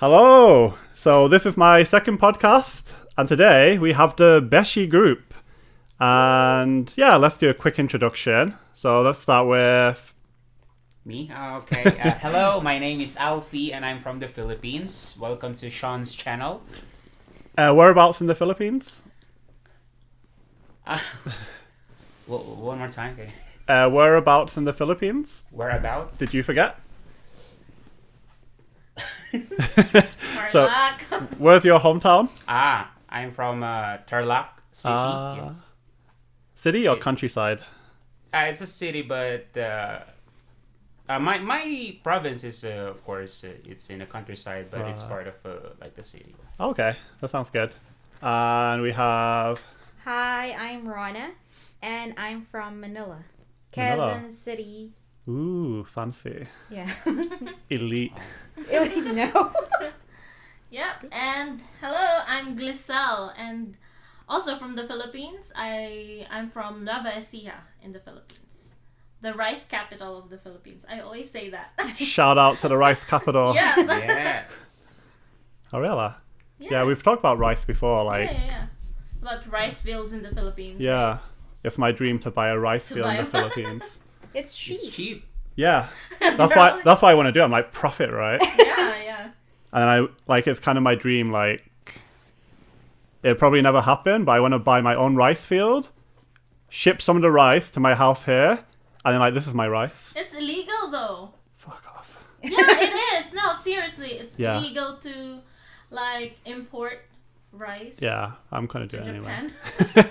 Hello! So this is my second podcast, and today we have the Beshy group. And yeah, let's do a quick introduction. So let's start with... Me? Okay. Hello, my name is Alfie and I'm from the Philippines. Welcome to Sean's channel. Whereabouts in the Philippines? One more time. Okay. Whereabouts in the Philippines? Whereabout? Did you forget? Tarlac. So, where's your hometown? I'm from Tarlac City. Yes. City or countryside? It's a city, but my province is, of course, it's in the countryside, but it's part of like the city. Okay, that sounds good. And we have... Hi, I'm Rana, and I'm from Manila, Manila. Quezon City. Ooh, fancy. Yeah. Elite. No. Yep, and hello, I'm Glisel, and also from the Philippines. I'm from Nueva Ecija in the Philippines, the rice capital of the Philippines. I always say that. Shout out to the rice capital. Yeah. Yes. Oh, really? Yeah, we've talked about rice before, like... Yeah. About rice fields in the Philippines. Yeah. It's my dream to buy a rice field in the buy- Philippines. It's cheap. It's cheap. Yeah. That's why I want to do it. I'm like, profit, right? Yeah. And it's kind of my dream, like, it'll probably never happen, but I want to buy my own rice field, ship some of the rice to my house here, and then, like, this is my rice. It's illegal though. Fuck off. Yeah, it is. No, seriously, it's Yeah. illegal to like import rice. Yeah, I'm going to do To it anyway. Japan.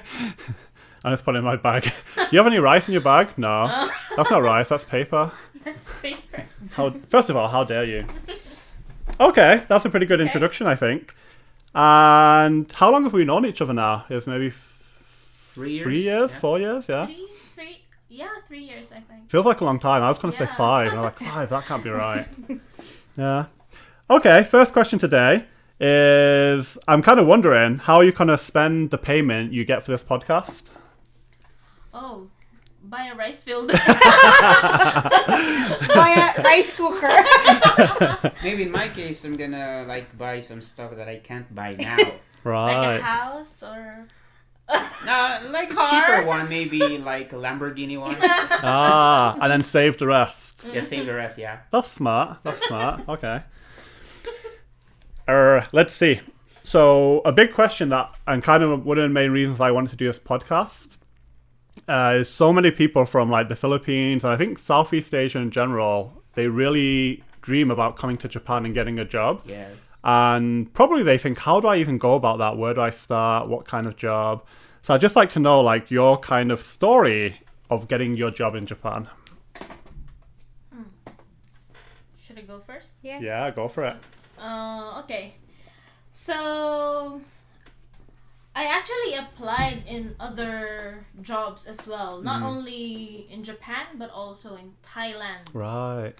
I'm just putting it in my bag. Do you have any rice in your bag? No. That's not rice, that's paper. That's favorite. First of all, how dare you? Okay, that's a pretty good introduction, I think. And how long have we known each other now? It's maybe 3 years. 3 years, Yeah. 4 years, yeah? 3 years, I think. Feels like a long time. I was going to say Yeah. 5. And I'm like, 5, that can't be right. Yeah. Okay, first question today is, I'm kind of wondering, how are you going to spend the payment you get for this podcast? Oh, buy a rice field. Buy a rice cooker. Maybe in my case, I'm gonna like buy some stuff that I can't buy now. Like a Right. house or Like a Car? cheaper one, maybe like a Lamborghini one. And then save the rest. Yeah, save the rest. Yeah. That's smart. Okay. Let's see. So a big question that, and kind of one of the main reasons I wanted to do this podcast, is so many people from like the Philippines and I think Southeast Asia in general, they really dream about coming to Japan and getting a job. Yes. And probably they think, how do I even go about that? Where do I start? What kind of job? So I'd just like to know like your kind of story of getting your job in Japan. should I go first? Yeah, go for it. Okay. So I actually applied in other jobs as well, not only in Japan but also in Thailand. Right.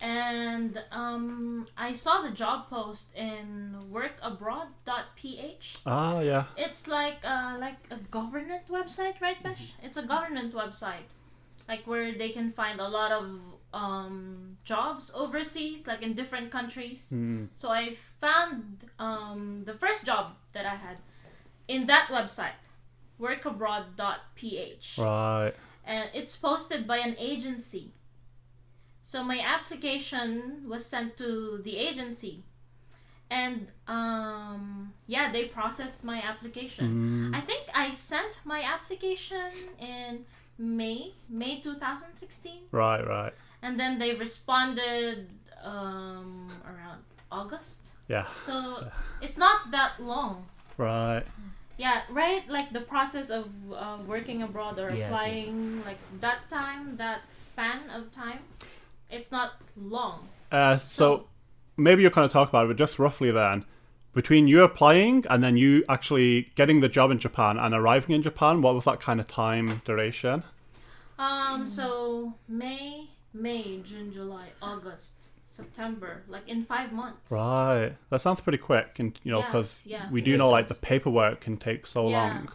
And I saw the job post in workabroad.ph. Ah, yeah. It's like a government website, right, Besh? It's a government website, like where they can find a lot of jobs overseas, like in different countries. So I found the first job that I had in that website, workabroad.ph, Right. and it's posted by an agency. So my application was sent to the agency, and they processed my application. I think I sent my application in May 2016, Right. and then they responded around August. Yeah. So it's not that long. Right. Yeah, right. Like the process of working abroad or Yes, applying, like that span of time, it's not long. So maybe you're kind of talk about it, but just roughly then, between you applying and then you actually getting the job in Japan and arriving in Japan, what was that kind of time duration? So May, June, July, August, September, like in 5 months. Right. That sounds pretty quick, and because Yeah. we do know like the paperwork can take so long.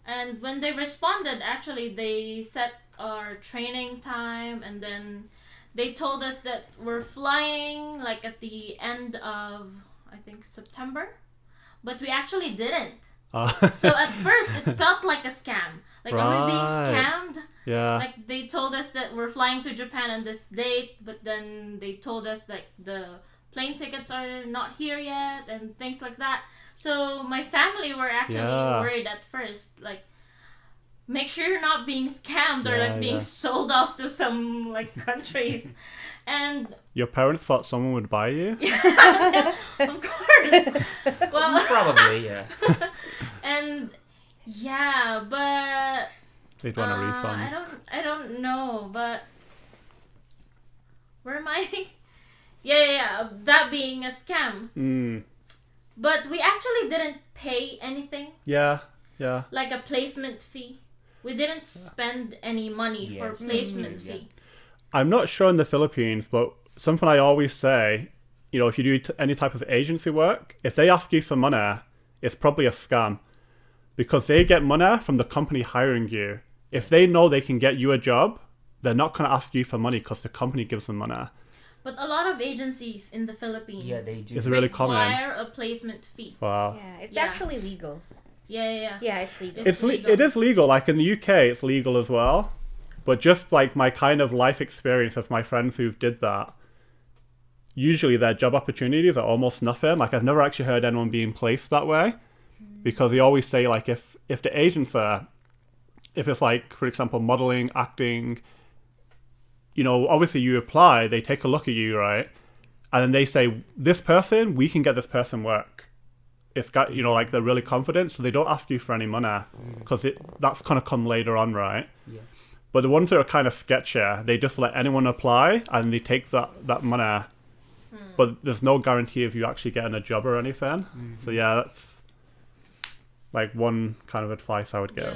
And when they responded, actually, they set our training time, and then they told us that we're flying like at the end of, I think, September, but we actually didn't. So at first it felt like a scam. Like, are we being scammed? Yeah. Like, they told us that we're flying to Japan on this date, but then they told us like the plane tickets are not here yet and things like that. So my family were actually worried at first, like, make sure you're not being scammed or like being sold off to some like countries. And your parents thought someone would buy you? of course. Well, Probably, yeah. and yeah, but They'd want a refund. I don't know, but where am I? yeah, that being a scam. But we actually didn't pay anything. Yeah. Like a placement fee. We didn't spend any money for placement fee. I'm not sure in the Philippines, but something I always say, you know, if you do any type of agency work, if they ask you for money, it's probably a scam. Because they get money from the company hiring you. If they know they can get you a job, they're not going to ask you for money because the company gives them money. But a lot of agencies in the Philippines they do. It's really common. require a placement fee. Wow. Yeah, it's actually legal. Yeah. Yeah, it's legal. It's legal. It is legal. Like in the UK, it's legal as well. But just like my kind of life experience of my friends who did that, usually their job opportunities are almost nothing. Like I've never actually heard anyone being placed that way. Because they always say like if the agents are, if it's like, for example, modeling, acting, you know, obviously you apply, they take a look at you, right? And then they say, this person, we can get this person work. It's got, you know, like they're really confident, so they don't ask you for any money because that's going to come later on, right? Yeah. But the ones that are kind of sketchy, they just let anyone apply and they take that money. But there's no guarantee of you actually getting a job or anything. So yeah, that's like one kind of advice I would give.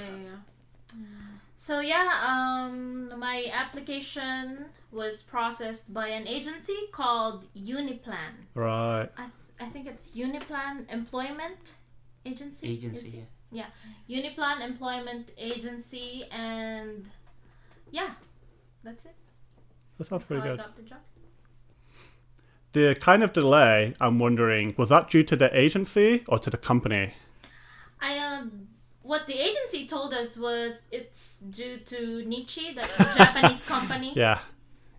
So my application was processed by an agency called Uniplan. Right. I think it's Uniplan Employment Agency. Agency, yeah. Uniplan Employment Agency, and yeah, that's it. That sounds pretty How good. I got the job. The kind of delay, I'm wondering, was that due to the agency or to the company? What the agency told us was it's due to Nichi, the Japanese company. Yeah,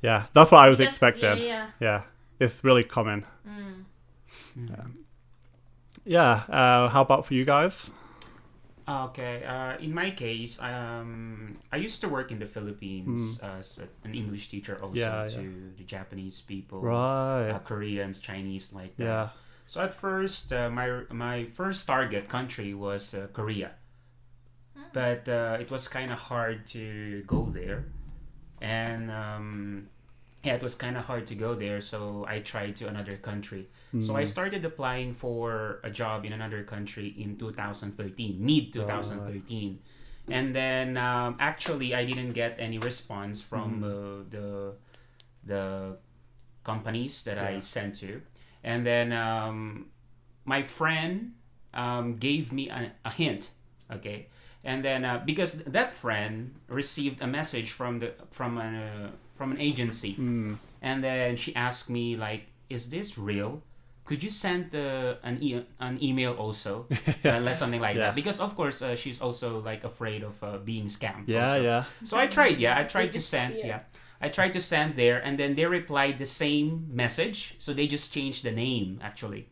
that's what I was Because- expecting. Yeah. It's really common. Yeah. How about for you guys? Okay. In my case, I used to work in the Philippines as an English teacher also to the Japanese people, Right. Koreans, Chinese, like that. Yeah. So at first, my first target country was Korea, but it was kind of hard to go there, and it was kind of hard to go there. So I tried to another country. So I started applying for a job in another country in 2013, mid 2013, and then actually I didn't get any response from the companies that I sent to. And then my friend gave me a hint, okay? And then because that friend received a message from an agency, and then she asked me like, "Is this real? Could you send an email also?" Like something like that. Because of course she's also like afraid of being scammed. Yeah, also. yeah. So I tried. Yeah, I tried to send. fear. Yeah. I tried to send there, and then they replied the same message. So they just changed the name, actually.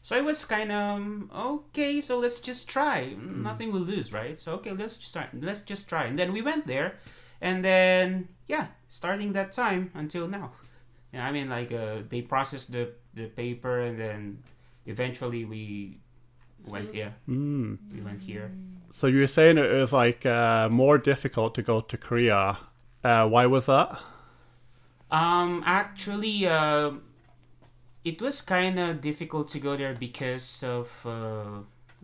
So I was kind of, okay, so let's just try. Nothing will lose, right? So, okay, let's just try. And then we went there, and then, yeah, starting that time until now. Yeah, I mean, like, they processed the paper, and then eventually we went, we went here. So you were saying it was like more difficult to go to Korea. Why was that? Actually, it was kind of difficult to go there because of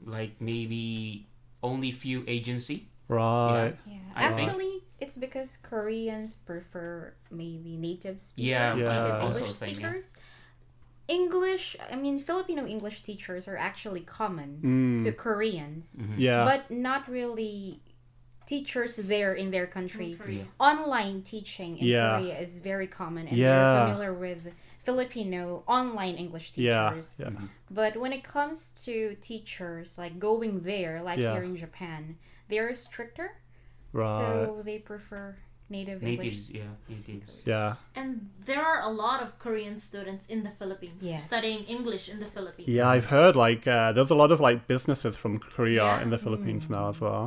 like maybe only few agency. Right. Yeah. I think- Actually, it's because Koreans prefer maybe native speakers, Yeah, native also English thing, yeah. speakers. Filipino English teachers are actually common to Koreans, Yeah. but not really teachers there in their country. Korea. Online teaching in Yeah. Korea is very common, and Yeah. they're familiar with Filipino online English Yeah. teachers. Yeah. But when it comes to teachers like going there, like Yeah. here in Japan, they're stricter, Right. so they prefer native Natives, English. natives. Yeah. And there are a lot of Korean students in the Philippines Yes. studying English in the Philippines. Yeah, I've heard like there's a lot of like businesses from Korea Yeah. in the Philippines now as well.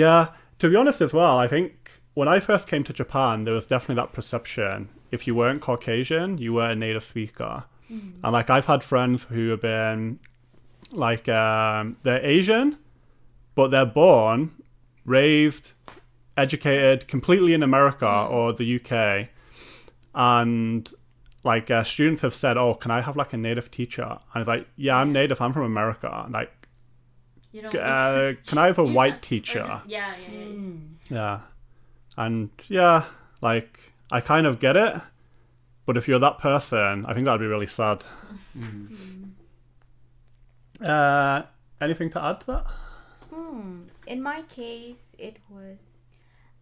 Yeah, to be honest as well, I think when I first came to Japan, there was definitely that perception if you weren't Caucasian, you were a native speaker. And like I've had friends who have been like they're Asian, but they're born, raised, educated completely in America or the UK, and like students have said, "Oh, can I have like a native teacher?" And it's like, "Yeah, I'm native. I'm from America." And like, You know, can I have a Yeah. white or teacher? just- yeah. Yeah, and yeah, like I kind of get it, but if you're that person, I think that'd be really sad. Anything to add to that? In my case, it was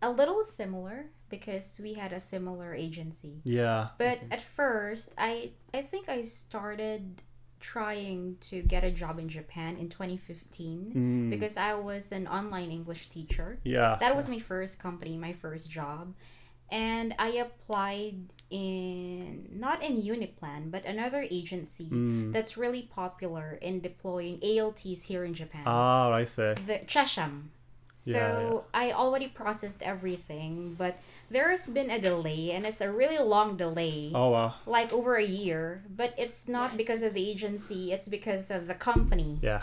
a little similar because we had a similar agency. Yeah, But at first, I think I started trying to get a job in Japan in 2015 because I was an online English teacher. yeah, That was my first company, my first job. And I applied not in Uniplan, but another agency that's really popular in deploying ALTs here in Japan. Ah, I see. The Chesham. So I already processed everything, but there's been a delay, and it's a really long delay. Oh wow. Like over a year, but it's not because of the agency, it's because of the company. Yeah,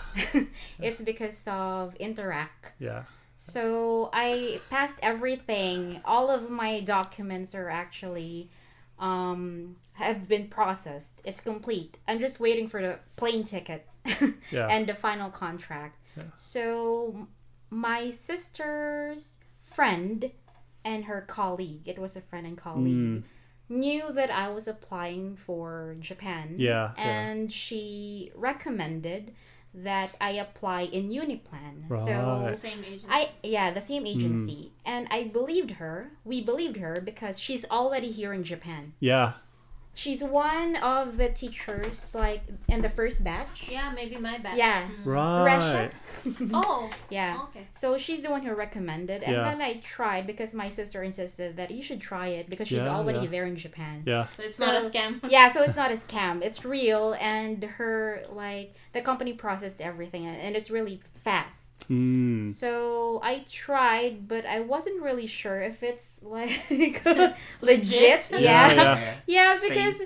It's because of Interact. yeah. So I passed everything. All of my documents are actually have been processed. It's complete. I'm just waiting for the plane ticket Yeah. and the final contract. So my sister's friend and her colleague, it was a friend and colleague, knew that I was applying for Japan. Yeah, yeah. And she recommended that I apply in Uniplan. Right. So The same agency. the same agency. And I believed her. We believed her because she's already here in Japan. Yeah. She's one of the teachers, like, in the first batch. yeah, maybe my batch. Yeah. Right. Oh. Yeah. Okay. So she's the one who recommended. And Yeah. then I tried because my sister insisted that you should try it because she's Yeah, already yeah. there in Japan. Yeah. So it's not a So- scam. Yeah, so it's not a scam. It's real, and her, like, the company processed everything, and it's really fast. So I tried, but I wasn't really sure if it's, like, legit. Yeah, Yeah. Yeah, Same. because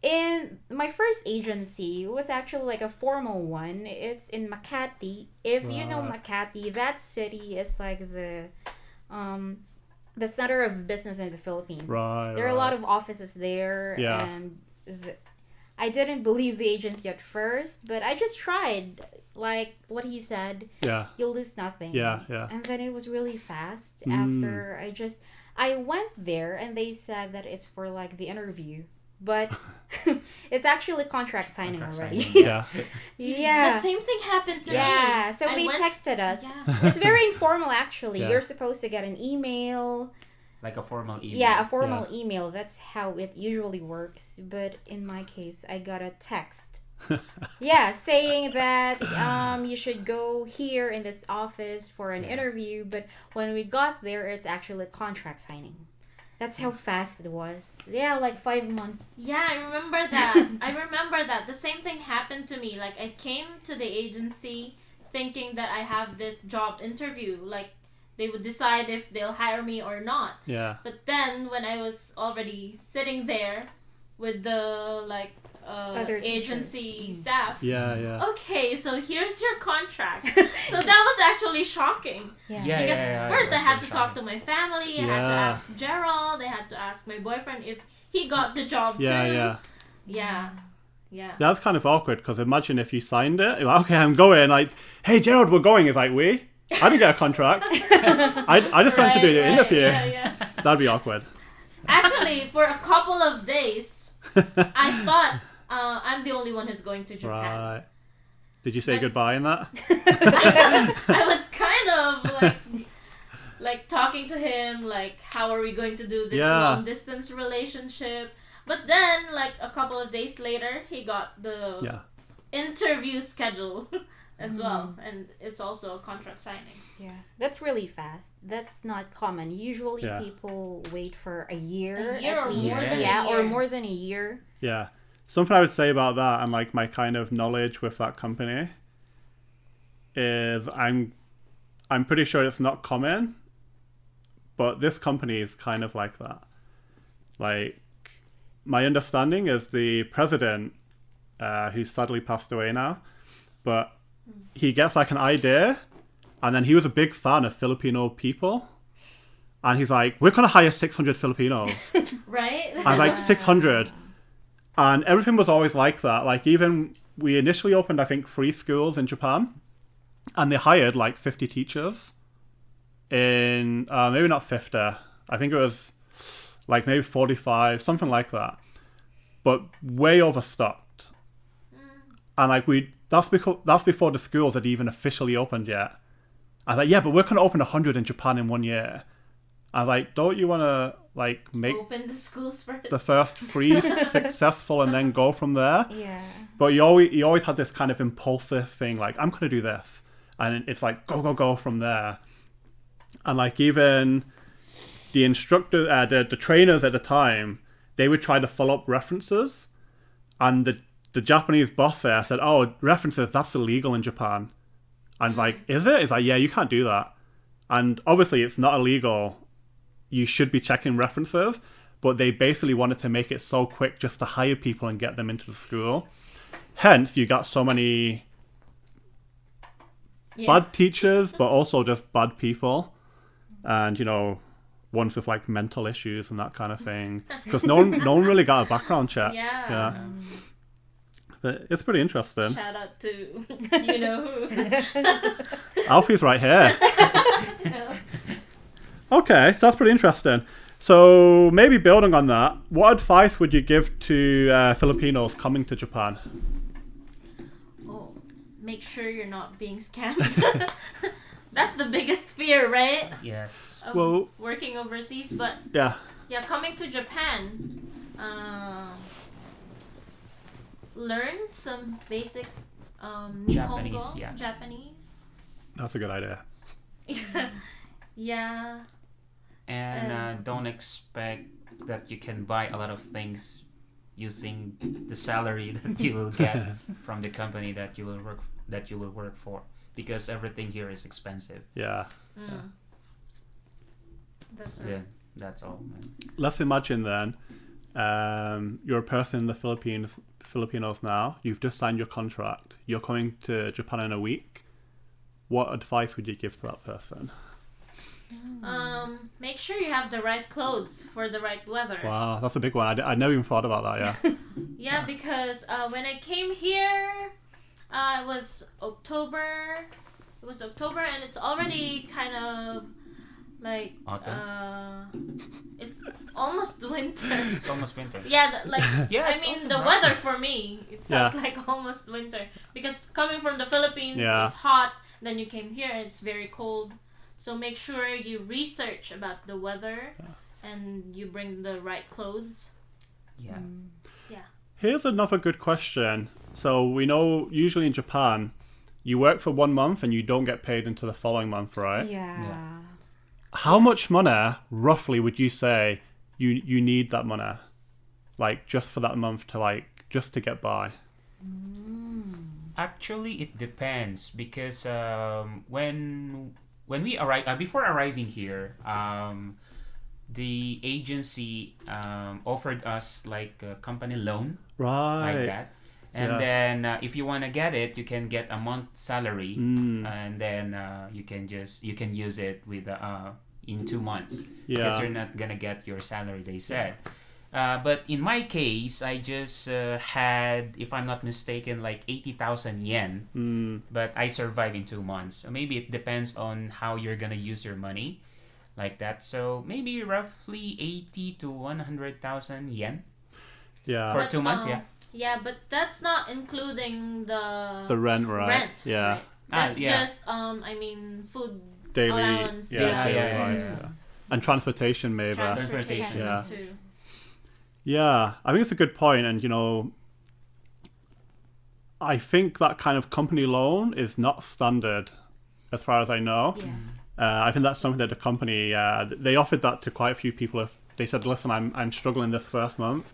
in my first agency was actually like a formal one. It's in Makati. If you know Right. Makati, that city is like the center of business in the Philippines. Right, There are a right. lot of offices there, Yeah. and I didn't believe the agency at first, but I just tried. Like what he said, Yeah. you'll lose nothing. Yeah, yeah. And then it was really fast after I went there, and they said that it's for like the interview, but it's actually contract signing Contract already. signing, Yeah. Yeah. The same thing happened to me. Yeah, so I they went- texted us. Yeah. It's very informal actually. Yeah. You're supposed to get an email. Like a formal email. Yeah, a formal email. That's how it usually works. But in my case, I got a text. Yeah, saying that you should go here in this office for an interview. But when we got there, it's actually contract signing. That's how fast it was. Yeah, like 5 months. Yeah, I remember that. I remember that. The same thing happened to me. Like, I came to the agency thinking that I have this job interview. Like, they would decide if they'll hire me or not. Yeah. But then, when I was already sitting there with the, like, Other agency teachers. staff. Yeah. Yeah. Okay, so here's your contract. So that was actually shocking. Yeah. Yeah, Because first I it was had to very talk to shocking. my family, I had to Yeah. ask Gerald, I had to ask my boyfriend if he got the job Yeah. too. Yeah. Yeah. Yeah. That's kind of awkward because imagine if you signed it. You're like, okay, I'm going. Like, hey, Gerald, we're going. It's like, we? I didn't get a contract. I just went to do the Right, interview. yeah. That'd be awkward. Actually, for a couple of days, I thought I'm the only one who's going to Japan. Right. Did you say But- goodbye in that? I was kind of like, like talking to him, like how are we going to do this Yeah. long distance relationship? But then, like a couple of days later, he got the Yeah. interview schedule as well, and it's also a contract signing. Yeah, that's really fast. That's not common. Usually Yeah. people wait for a year, A year at or least. more than a Yeah, or year. more than a year. Yeah. Something I would say about that and like my kind of knowledge with that company is I'm pretty sure it's not common, but this company is kind of like that. Like my understanding is the president, who's sadly passed away now, but he gets like an idea, and then he was a big fan of Filipino people, and he's like, "We're gonna hire 600 Filipinos." Right? I'm like 600, and everything was always like that. Like even we initially opened, I think, 3 schools in Japan, and they hired like 50 teachers. In maybe not 50, I think it was like maybe 45, something like that, but way overstocked. And like that's before the schools had even officially opened yet. I was like, yeah, but we're gonna open 100 in Japan in 1 year. I was like, don't you want to like make Open the schools first. the first 3 successful and then go from there? Yeah. But you always had this kind of impulsive thing, like I'm gonna do this, and it's like go from there. And like even the instructor, the trainers at the time, they would try to follow up references, and the Japanese boss there said, "Oh, references, that's illegal in Japan." And like, is it? It's like, yeah, you can't do that. And obviously, it's not illegal. You should be checking references, but they basically wanted to make it so quick just to hire people and get them into the school. Hence, you got so many bad teachers, but also just bad people, and ones with like mental issues and that kind of thing. Because no one really got a background check. Yeah. But it's pretty interesting. Shout out to you know who. Alfie's right here. Okay, so that's pretty interesting. So maybe building on that, what advice would you give to Filipinos coming to Japan? Oh, make sure you're not being scammed. That's the biggest fear, right? Yes. Of working overseas, but Yeah. yeah, coming to Japan, learn some basic Japanese, Nihongo, yeah. Japanese. That's a good idea. Yeah. And don't expect that you can buy a lot of things using the salary that you will get from the company that you will work for, because everything here is expensive. Yeah. That's Yeah, right. that's all, man. Let's imagine then, you're a person in the Filipinos now. You've just signed your contract. You're coming to Japan in a week. What advice would you give to that person? Make sure you have the right clothes for the right weather. Wow, that's a big one. I never even thought about that. Yeah. Yeah, because when I came here, it was October. It was October, and it's already kind of like it's almost winter. It's almost winter. Yeah, Yeah, I it's mean autumn, the right? weather for me, it felt Yeah. like almost winter, because coming from the Philippines, Yeah. it's hot. Then you came here, it's very cold. So make sure you research about the weather, and you bring the right clothes. Yeah. Here's another good question. So we know usually in Japan, you work for 1 month and you don't get paid until the following month, right? Yeah. How much money, roughly, would you say you need that money? Like, just for that month to, like, just to get by? Actually, it depends, because when we arrive, before arriving here, the agency offered us like a company loan, Right. like that, and then if you want to get it, you can get a month salary, and then you can use it with in 2 months, because Yeah. you're not gonna get your salary, they said. But in my case, I just had, if I'm not mistaken, like 80,000 yen. But I survived in 2 months. So maybe it depends on how you're gonna use your money, like that. So maybe roughly 80 to 100,000 yen Yeah. for 2 months. Yeah. Yeah, but that's not including the The rent, right? rent. Yeah. Right? That's yeah. just I mean food daily, allowance. daily Yeah. life, and transportation maybe. Transportation Yeah. too. Yeah, I think it's a good point, and I think that kind of company loan is not standard, as far as I know. Yes. I think that's something that the company they offered that to quite a few people. If they said, "Listen, I'm struggling this first month,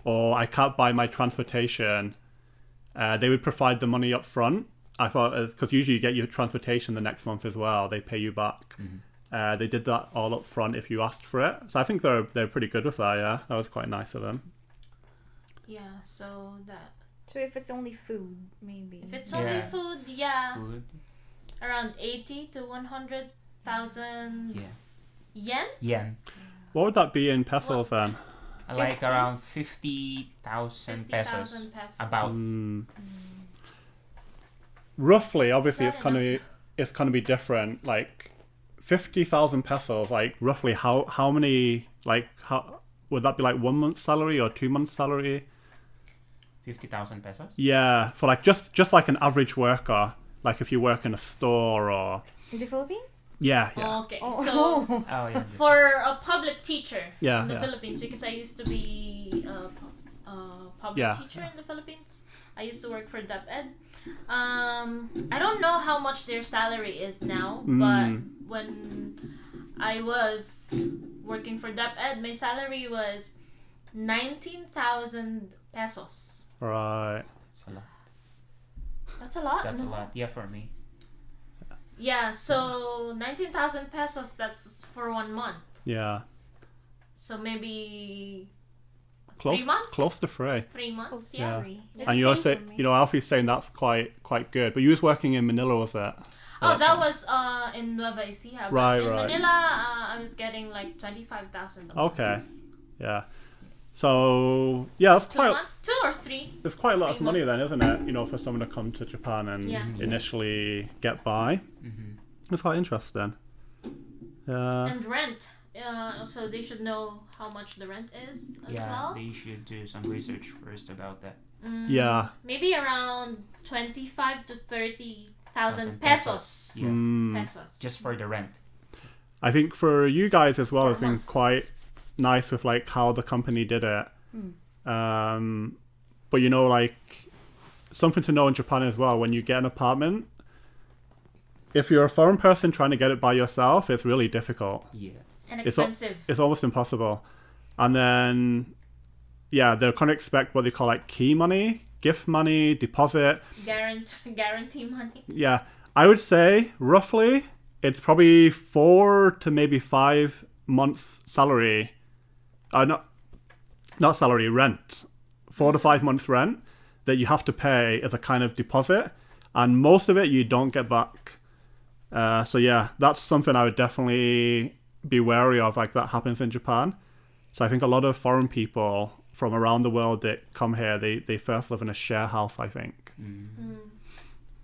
or I can't buy my transportation," they would provide the money up front. I thought because usually you get your transportation the next month as well. They pay you back. They did that all up front if you asked for it. So I think they're pretty good with that. Yeah, that was quite nice of them. Yeah, so that So if it's only food, maybe. if it's only Yeah. food, Food. around 80 to 100,000 Yeah. yen. Yen. What would that be in pesos then? Like 50? around 50,000 pesos. 50,000 pesos. About. Roughly, obviously, Not it's gonna be different. Like 50,000 pesos. Like roughly, how many? Like how would that be? Like 1 month's salary or 2 months' salary? 50,000 pesos? Yeah, for like just like an average worker. Like if you work in a store or In the Philippines? yeah. Okay, Oh. so Oh, yeah. for a public teacher Yeah, in the yeah. Philippines, because I used to be a public Yeah. teacher in the Philippines. I used to work for DepEd. I don't know how much their salary is now, but when I was working for DepEd, my salary was 19,000 pesos. Right. That's a lot. That's a lot. That's a no? lot. Yeah, for me. Yeah, so 19,000 pesos, that's for 1 month. Yeah. So maybe Close 3 months? close to free. 3 months, Close to yeah. free. It's And the you're same saying, for me. Alfie's saying that's quite good. But you was working in Manila, was it? Oh, that was in Nueva Ecija. But Right, in right. Manila, I was getting like 25,000 a month. Okay. Yeah. So yeah, that's 2 quite. months? 2 or 3? It's quite a lot of 3 money months. then, isn't it? For someone to come to Japan and Yeah. initially get by. It's quite interesting. Yeah. And rent. So they should know how much the rent is as Yeah, well. they should do some research first about that. Yeah. Maybe around 25 to 30,000 pesos. Yeah. Pesos. Just for the rent. I think for you guys as well, For a it's been month. quite nice with like how the company did it. But like something to know in Japan as well, when you get an apartment, if you're a foreign person trying to get it by yourself, it's really difficult. Yeah. and It's al- expensive. It's almost impossible. And then, yeah, they're going to expect what they call like key money, gift money, deposit. Guarantee money. Yeah, I would say roughly it's probably 4 to maybe 5 months salary. Not salary, rent. 4 to 5 months rent that you have to pay as a kind of deposit, and most of it you don't get back. So yeah, that's something I would definitely be wary of. Like that happens in Japan. So I think a lot of foreign people from around the world that come here, they first live in a share house, I think.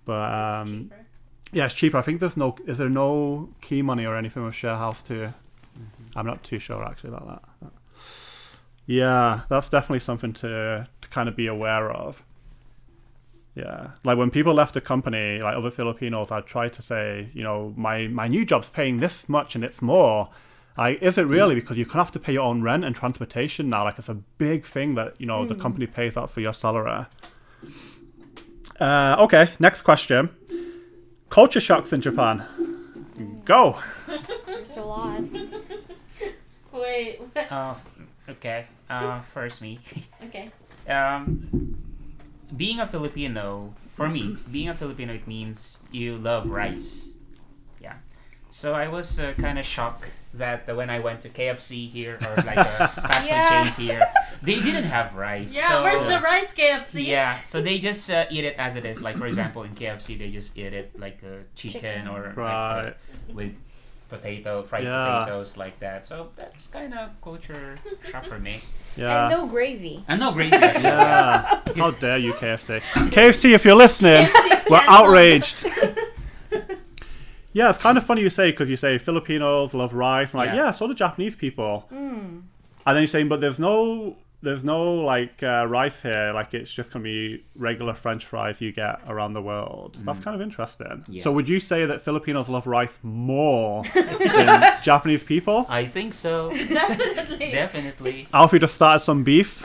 But It's cheaper. yeah, it's cheaper. I think is there no key money or anything with share house too? I'm not too sure actually about that. Yeah, that's definitely something to kind of be aware of. Yeah, like when people left the company, like other Filipinos, I'd try to say, my new job's paying this much and it's more. Like, is it really? Because you have to pay your own rent and transportation now. Like, it's a big thing that, the company pays out for your salary. Okay, next question. Culture shocks in Japan. Go. There's a lot. Wait. Okay. First me. Okay. Being a Filipino, for me, being a Filipino, it means you love rice. Yeah. So I was kind of shocked that when I went to KFC here or like fast food Yeah. chains here, they didn't have rice. Yeah, so, where's the rice KFC? Yeah, so they just eat it as it is. Like for example, in KFC, they just eat it like chicken Chicken. or Right. with fried Yeah. potatoes like that. So that's kind of culture shock for me. Yeah. And no gravy. And no gravy. as well. Yeah. How dare you, KFC? KFC, if you're listening, KFC's we're cancelled. outraged. Yeah, it's kind of funny you say, because you say Filipinos love rice. I'm like, Yeah. yeah, so do Japanese people. And then you're saying, but there's no there's no like rice here. Like it's just gonna be regular French fries you get around the world. That's kind of interesting. Yeah. So would you say that Filipinos love rice more than Japanese people? I think so. Definitely. Definitely. Alfie just started some beef.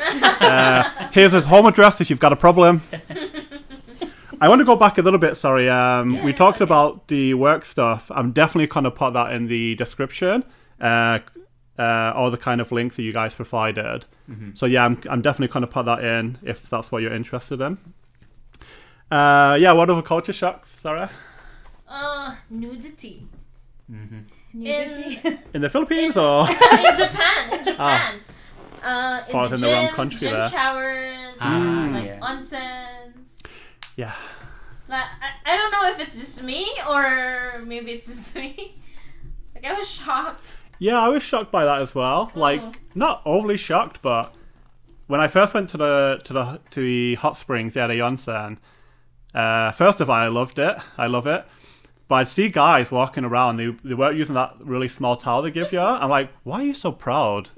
Here's his home address if you've got a problem. I want to go back a little bit, sorry. We talked okay. about the work stuff. I'm definitely going to put that in the description. All the kind of links that you guys provided. So yeah, I'm definitely going to put that in if that's what you're interested in. Yeah, what other culture shocks, Sarah? Nudity. Nudity. In the Philippines or? In Japan. In Japan. In Falls the in gym, the wrong country gym there. showers, like yeah. onsens. Yeah. Like, I don't know if it's just me or maybe it's just me. Like I was shocked. Yeah, I was shocked by that as well. Like, not overly shocked, but when I first went to the hot springs, yeah, the onsen. First of all, I loved it. I love it. But I'd see guys walking around. They weren't using that really small towel they give you. I'm like, why are you so proud?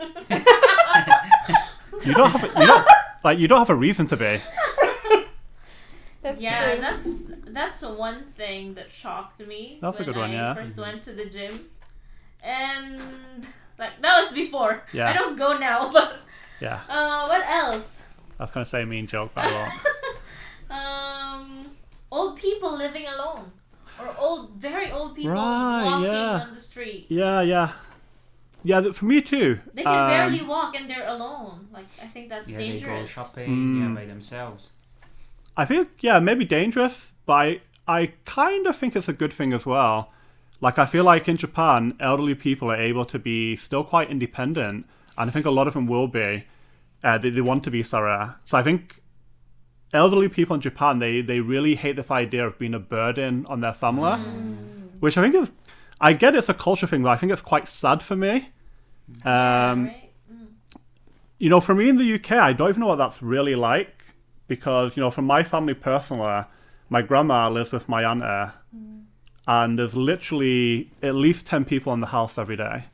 You don't have a reason to be. That's Yeah, true. that's one thing that shocked me. That's a when good one, yeah. I first went to the gym, and like that was before. Yeah. I don't go now, but Yeah, what else? that's kind of say a mean joke, but I won't. Old people living alone, or very old people Right, walking yeah. on the street. Yeah. For me too. They can barely walk and they're alone. Like I think that's Yeah, they go dangerous. shopping by themselves. I think, yeah, maybe dangerous, but I kind of think it's a good thing as well. Like, I feel like in Japan, elderly people are able to be still quite independent, and I think a lot of them will be. They want to be, sorry. So I think elderly people in Japan, they really hate this idea of being a burden on their family, which I think is, I get it's a culture thing, but I think it's quite sad for me. Right? You know, for me in the UK, I don't even know what that's really like. Because, you know, from my family personally, my grandma lives with my auntie, and there's literally at least 10 people in the house every day.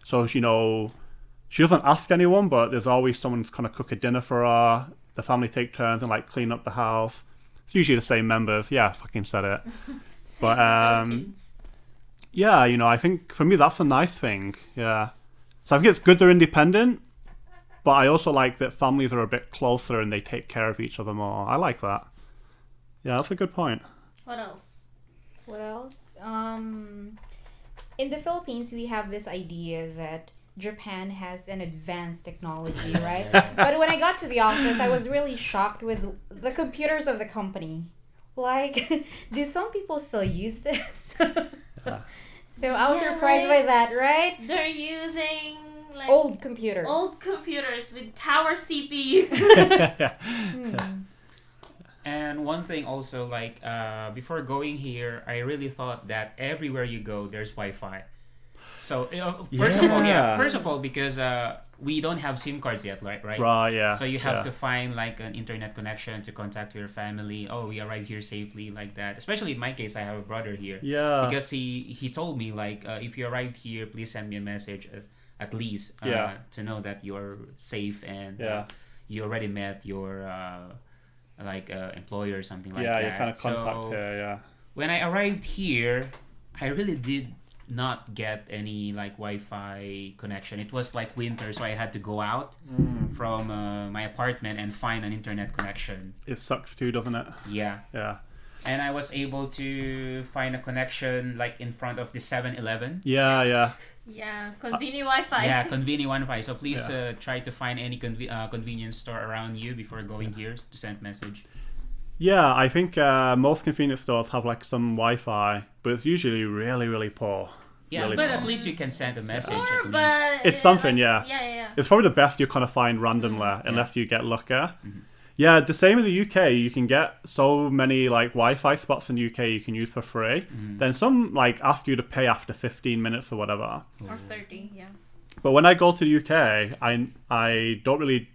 So, you know, she doesn't ask anyone, but there's always someone to kind of cook a dinner for her. The family take turns and, like, clean up the house. It's usually the same members. Yeah, I fucking said it. Same But, in the Philippines. Yeah, you know, I think for me that's a nice thing. Yeah. So I think it's good they're independent. But I also like that families are a bit closer and they take care of each other more. I like that. Yeah, that's a good point. What else? What else? In the Philippines, we have this idea that Japan has an advanced technology, right? But when I got to the office, I was really shocked with the computers of the company. Like, do some people still use this? So I was Yeah, surprised by that, right? They're using like Old computers. old computers with tower CPUs. And one thing also, like before going here, I really thought that everywhere you go, there's Wi-Fi. So first of all, because we don't have SIM cards yet, right? Right, yeah. So you have to find like an internet connection to contact your family. Oh, we arrived here safely, like that. Especially in my case, I have a brother here. Yeah. Because he told me like, if you arrived here, please send me a message at least to know that you're safe and you already met your employer or something like that. Yeah, you kind of contact so her, yeah. when I arrived here, I really did not get any like Wi-Fi connection. It was like winter, so I had to go out from my apartment and find an internet connection. It sucks too, doesn't it? Yeah. And I was able to find a connection like in front of the 7-Eleven. Yeah. Yeah, convenient Wi-Fi. Yeah, convenient Wi-Fi. So please try to find any convenience store around you before going here to send message. Yeah, I think most convenience stores have like some Wi-Fi, but it's usually really, really poor. Yeah, really but poor. at least you can send a message Or, at least. but It's something, like, yeah. Yeah. It's probably the best you kind of find randomly, unless you get lucky. Yeah, the same in the UK. You can get so many like Wi-Fi spots in the UK you can use for free. Then some like ask you to pay after 15 minutes or whatever. Or 30, yeah. But when I go to the UK, I don't really,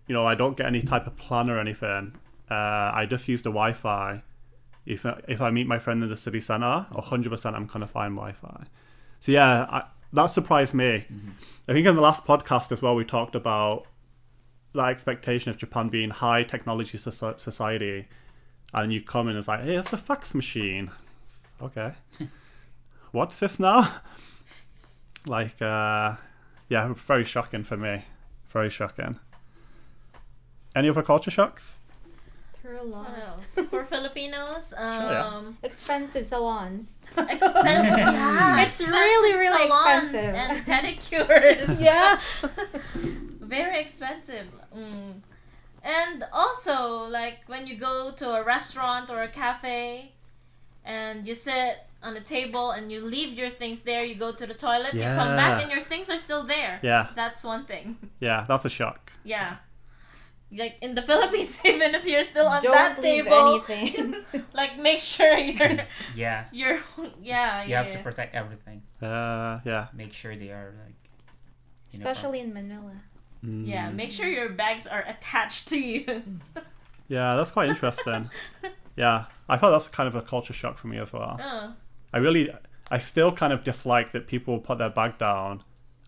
I don't get any type of plan or anything. I just use the Wi-Fi. If I meet my friend in the city centre, 100% I'm gonna find Wi-Fi. So yeah, that surprised me. I think in the last podcast as well we talked about that expectation of Japan being high technology society, and you come in and it's like, hey, it's a fax machine. Okay. What's this now? Like, yeah, very shocking for me. Very shocking. Any other culture shocks? There are a lot. What else? For Filipinos, yeah. Expensive salons. expensive. Yeah, It's really, really salons expensive. and pedicures. Yeah. Very expensive. And also, like when you go to a restaurant or a cafe, and you sit on a table and you leave your things there, you go to the toilet, you come back and your things are still there. Yeah. That's one thing. Yeah, that's a shock. Yeah. Like in the Philippines, even if you're still on Don't that leave table, anything. like make sure you're Yeah. you're yeah. You have to protect everything. Yeah. Make sure they are like. Especially in Manila. Yeah, make sure your bags are attached to you. Yeah, that's quite interesting. Yeah, I thought that's kind of a culture shock for me as well. I still kind of dislike that people put their bag down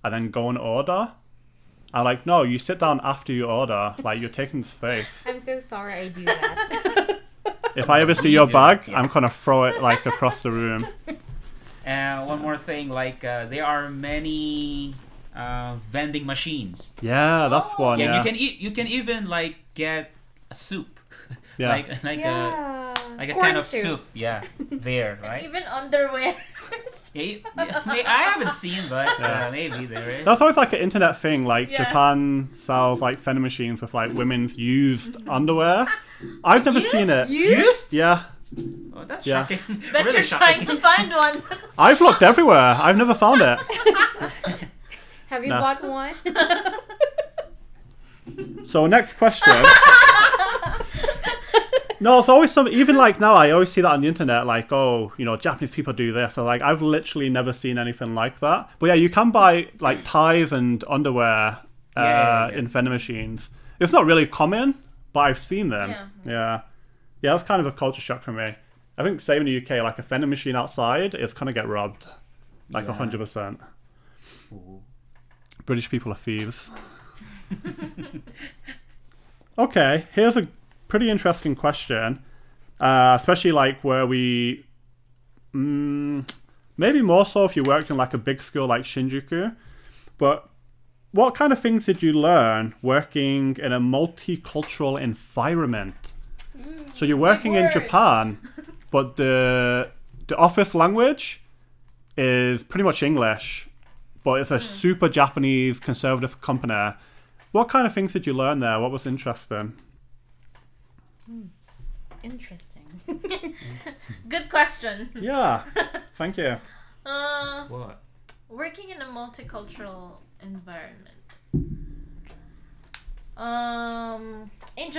and then go and order. I'm like, no, you sit down after you order. Like, you're taking space. I'm so sorry I do that. If I ever see your bag, I'm gonna throw it like across the room. One more thing, like there are many vending machines. Yeah, that's one. Yeah, Yeah, you can even like get a soup. Yeah. like Yeah. a Corn kind of soup. soup. Yeah, there, right? Even underwear. I haven't seen, but maybe there is. That's always like an internet thing. Like Yeah. Japan sells like vending machines with like women's used underwear. I've never seen it. Used? Yeah, Oh, that's Yeah. shocking. Bet Really you're trying shocking. to find one. I've looked everywhere. I've never found it. Have you No. bought one? So next question. No, it's always some. Even like now, I always see that on the internet. Like, oh, you know, Japanese people do this. So like, I've literally never seen anything like that. But yeah, you can buy like ties and underwear Yeah. in vending machines. It's not really common, but I've seen them. Yeah, that's kind of a culture shock for me. I think same in the UK, like a vending machine outside is gonna get robbed, like Yeah. 100%. Ooh. British people are thieves. Okay, here's a pretty interesting question, especially like where we, maybe more so if you worked in like a big school like Shinjuku, but what kind of things did you learn working in a multicultural environment? So you're working in word. Japan, but the office language is pretty much English, but it's a super Japanese conservative company. What kind of things did you learn there? What was interesting? Interesting. Good question. Yeah, thank you. What? Working in a multicultural environment. In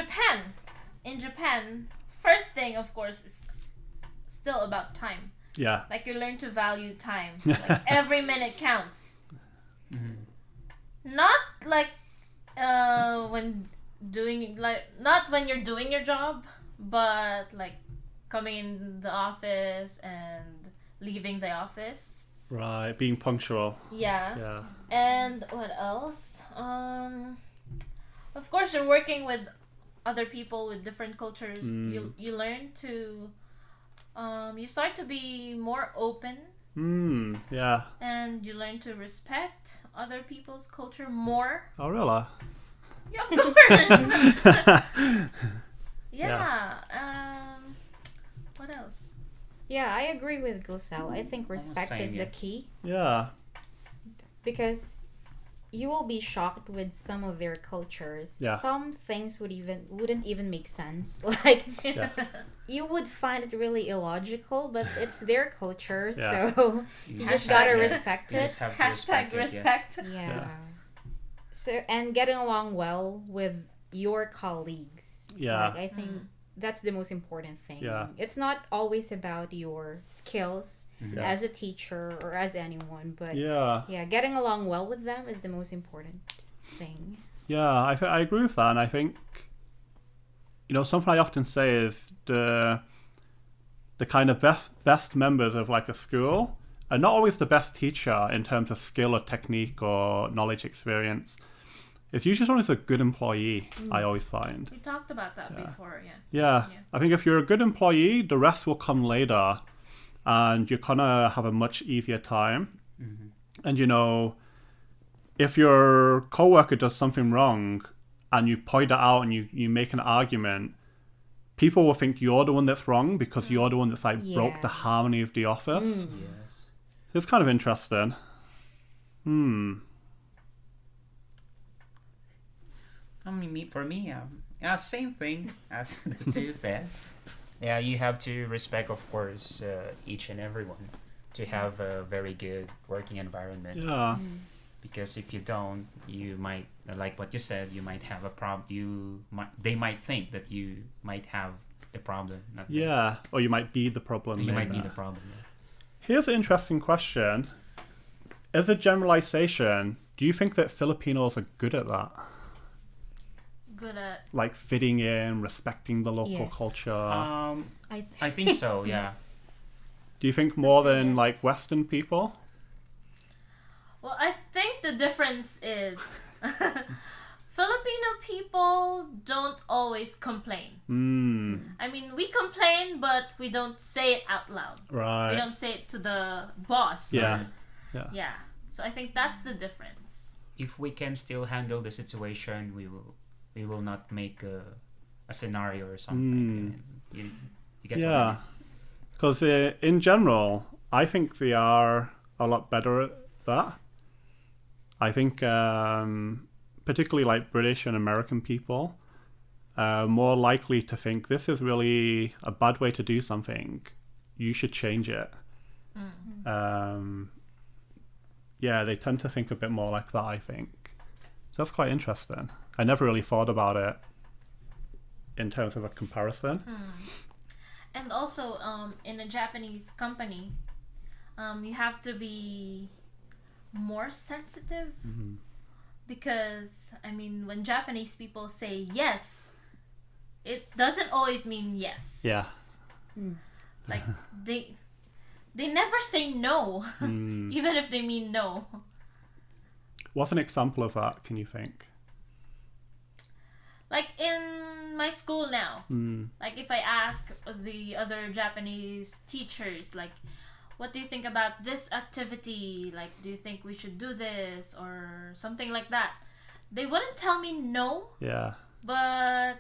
Japan, first thing of course is still about time. Yeah, Like you learn to value time. Like every minute counts. Not like when doing like not when you're doing your job, but like coming in the office and leaving the office. right. Being punctual. Yeah. Yeah, And what else? Of course, you're working with other people with different cultures. You learn to. You start to be more open, yeah. and you learn to respect other people's culture more. Oh, really? Yeah, of course. What else? Yeah, I agree with Glisel. I think respect same, is yeah. the key Yeah, because you will be shocked with some of their cultures. Yeah. Some things wouldn't even make sense. Like yeah. you would find it really illogical, but it's their culture, Yeah. so you just gotta respect You it. just have to Hashtag respect it, yeah. respect. Yeah. So and getting along well with your colleagues. Yeah. Like I think that's the most important thing. Yeah. It's not always about your skills Yeah. as a teacher or as anyone, but Yeah, getting along well with them is the most important thing. yeah. I agree with that, and I think, you know, something I often say is the kind of best members of like a school are not always the best teacher in terms of skill or technique or knowledge experience, it's usually someone who's a good employee, I always find. We talked about that before, yeah. Yeah. I think if you're a good employee, the rest will come later, and you're gonna have a much easier time. And, you know, if your coworker does something wrong and you point it out and you make an argument, people will think you're the one that's wrong because you're the one that's like broke the harmony of the office. Yes. It's kind of interesting. I mean, for me, same thing as the two said. Yeah, you have to respect, of course, each and everyone to have a very good working environment. Yeah. Because if you don't, you might, like what you said, you might have a problem. They might think that you might have a problem. Not Yeah. Or you might be the problem. You might maybe. be the problem. Yeah. Here's an interesting question. As a generalization, do you think that Filipinos are good at that? Good at Like fitting in, respecting the local Yes. culture? I think so. Yeah. Do you think more say than yes. like Western people? Well, I think the difference is Filipino people don't always complain. I mean, we complain, but we don't say it out loud. Right. We don't say it to the boss. Yeah. Or- yeah. So I think that's the difference. If we can still handle the situation, we will not make a scenario or something. You get what I Yeah. mean? Because in general, I think they are a lot better at that. I think particularly like British and American people are more likely to think this is really a bad way to do something. You should change it. Yeah, they tend to think a bit more like that, I think. So that's quite interesting. I never really thought about it in terms of a comparison. And also, in a Japanese company, you have to be more sensitive because, I mean, when Japanese people say yes, it doesn't always mean yes. Yeah. Like, they never say no, even if they mean no. What's an example of that, can you think? Like in my school now, like if I ask the other Japanese teachers, like, what do you think about this activity? Like, do you think we should do this or something like that? They wouldn't tell me no, Yeah. but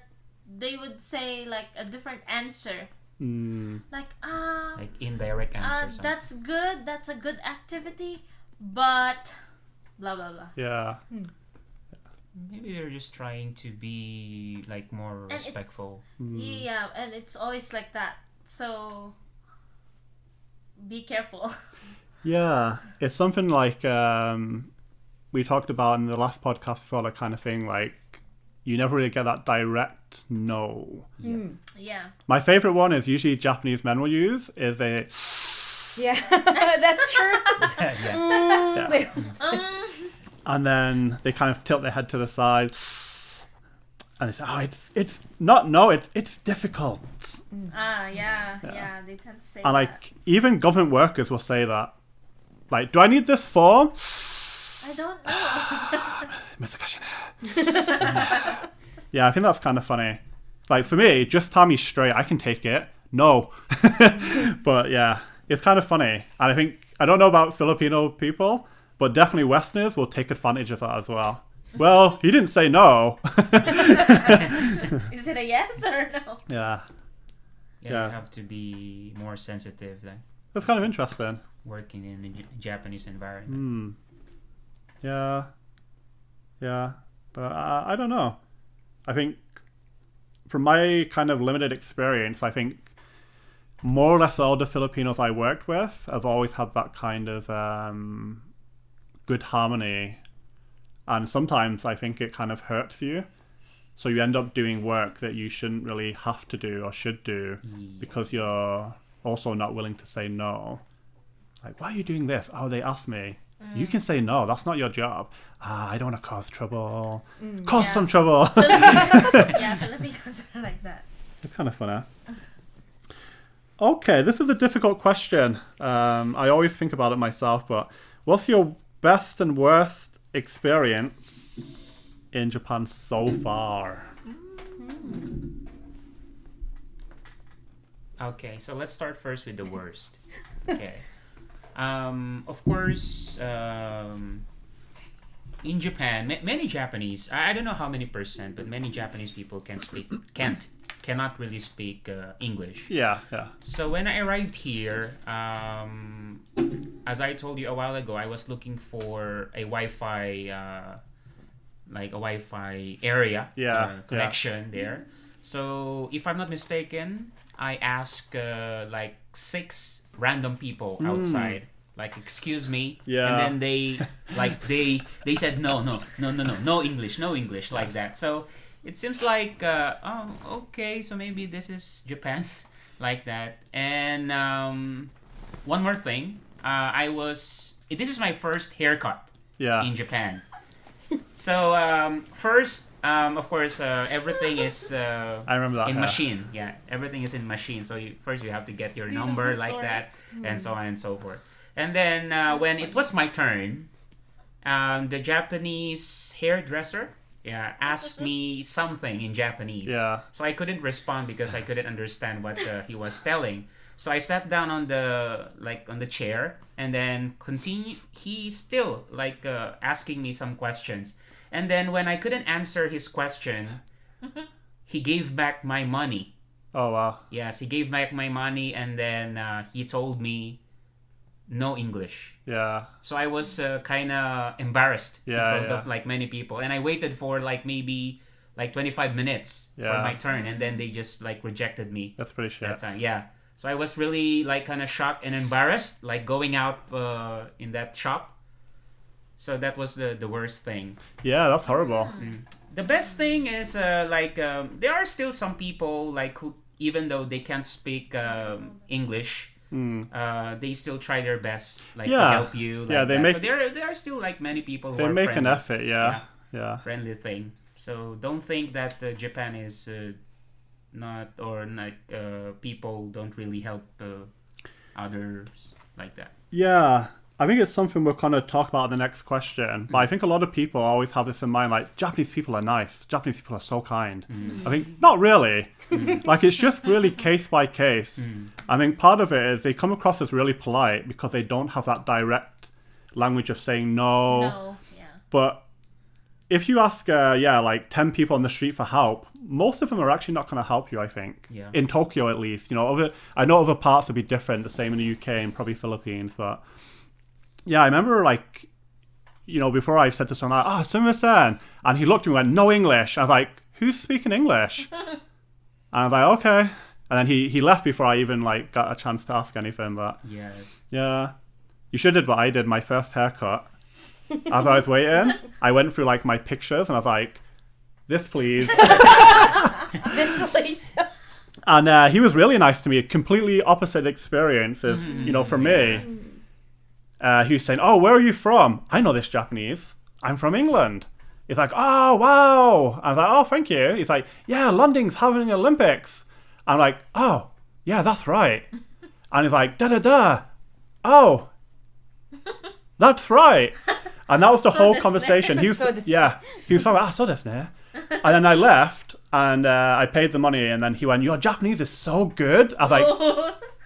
they would say like a different answer. Like, Like indirect answers. that's good. That's a good activity, but blah blah blah. Yeah. Maybe they're just trying to be like more it's- respectful. Yeah, and it's always like that. So be careful. Yeah. It's something like we talked about in the last podcast for that kind of thing, like you never really get that direct no. Yeah. My favorite one is usually Japanese men will use is a Yeah, that's true. Yeah. and then they kind of tilt their head to the side and they say, oh, it's not no, it's difficult. Yeah. They tend to say And that. like even government workers will say that. Like, do I need this form? I don't know. Yeah, I think that's kind of funny. Like for me, just tell me straight, I can take it. No. But yeah, it's kind of funny. And I think, I don't know about Filipino people, but definitely Westerners will take advantage of that as well. Well, he didn't say no. Is it a yes or no? Yeah, Yeah. You have to be more sensitive than that's kind of interesting. working in a Japanese environment. Yeah. But I don't know. I think from my kind of limited experience, I think more or less all the Filipinos I worked with have always had that kind of good harmony. And sometimes I think it kind of hurts you. So you end up doing work that you shouldn't really have to do or should do because you're also not willing to say no. Like, why are you doing this? Oh, they asked me. You can say no. That's not your job. I don't want to cause trouble. Cause some trouble. Yeah, Filipinos are like that. It's kind of funny. Okay, this is a difficult question. I always think about it myself, but what's your best and worst experience in Japan so far? Okay, so let's start first with the worst. Okay. Of course, in Japan, many Japanese, I don't know how many percent, but many Japanese people cannot really speak English. Yeah. So when I arrived here, as I told you a while ago, I was looking for a Wi-Fi, like a Wi-Fi area, connection there. So if I'm not mistaken, I asked like 6 random people outside, like, excuse me, and then they said no English, like that. So it seems like okay, so maybe this is Japan, like that. And one more thing, this is my first haircut in Japan. So first, of course, everything is I remember that in hair. machine. Yeah, everything is in machine. So first you have to get your number like that, and so on and so forth. And then when it was my turn, the Japanese hairdresser asked me something in Japanese. Yeah. So I couldn't respond because I couldn't understand what he was telling. So I sat down on the chair, and then he still asking me some questions. And then when I couldn't answer his question, he gave back my money. Oh wow. Yes, he gave back my money, and then he told me no English. Yeah. So I was kind of embarrassed in front of many people, and I waited for maybe 25 minutes for my turn, and then they just rejected me. That's pretty shit. That time. Yeah. So I was really kind of shocked and embarrassed, going out in that shop. So that was the worst thing. Yeah, that's horrible. The best thing is there are still some people who, even though they can't speak English, they still try their best to help you. So there are still many people who they are make friendly. an effort. Yeah. Friendly thing. So don't think that Japan is people don't really help others like that. Yeah. I think it's something we'll kind of talk about in the next question. But I think a lot of people always have this in mind, Japanese people are nice. Japanese people are so kind. I think, not really. It's just really case by case. I think part of it is they come across as really polite because they don't have that direct language of saying no. No, yeah. But if you ask, 10 people on the street for help, most of them are actually not going to help you, I think. Yeah. In Tokyo, at least. I know other parts would be different, the same in the UK and probably Philippines, but... Yeah, I remember, before I said to someone, sumimasen, and he looked at me and went, no English. I was like, who's speaking English? And I was like, okay. And then he left before I even, got a chance to ask anything, but... Yeah. You should have did what I did, my first haircut. As I was waiting, I went through, my pictures, and I was like, this please. This please. And he was really nice to me. Completely opposite experiences, for me. He was saying, where are you from? I know this Japanese. I'm from England. He's like, oh, wow. I was like, oh, thank you. He's like, yeah, London's having the Olympics. I'm like, oh, yeah, that's right. And he's like, da-da-da. Oh, that's right. And that was the whole conversation. He was talking about, so desu ne. And then I left, and I paid the money, and then he went, your Japanese is so good. I was like,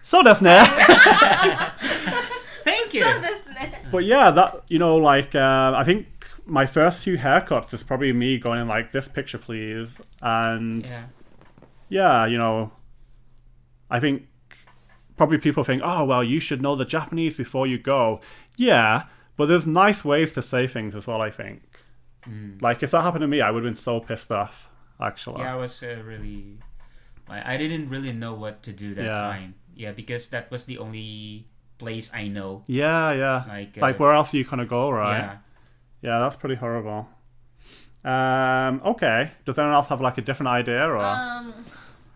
so desu ne. Thank you. But yeah, that I think my first few haircuts is probably me going in this picture, please, and I think probably people think, oh well, you should know the Japanese before you go. Yeah, but there's nice ways to say things as well. I think, if that happened to me, I would have been so pissed off. Actually, yeah, I was really, I didn't really know what to do that time. Yeah, because that was the only place I know. Yeah. Where else are you gonna go, right? Yeah, that's pretty horrible. Okay. Does anyone else have a different idea or?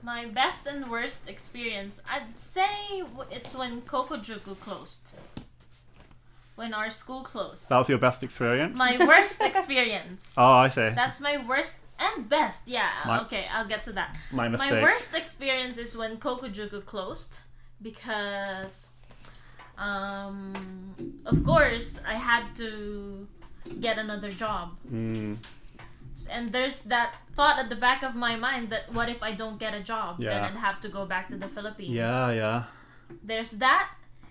My best and worst experience, I'd say it's when Kokojuku closed. When our school closed. That was your best experience? My worst experience. Oh, I see. That's my worst and best. Yeah. Okay, I'll get to that. My mistake. My worst experience is when Kokojuku closed because of course I had to get another job. And there's that thought at the back of my mind that what if I don't get a job? Yeah. Then I'd have to go back to the Philippines. Yeah. There's that.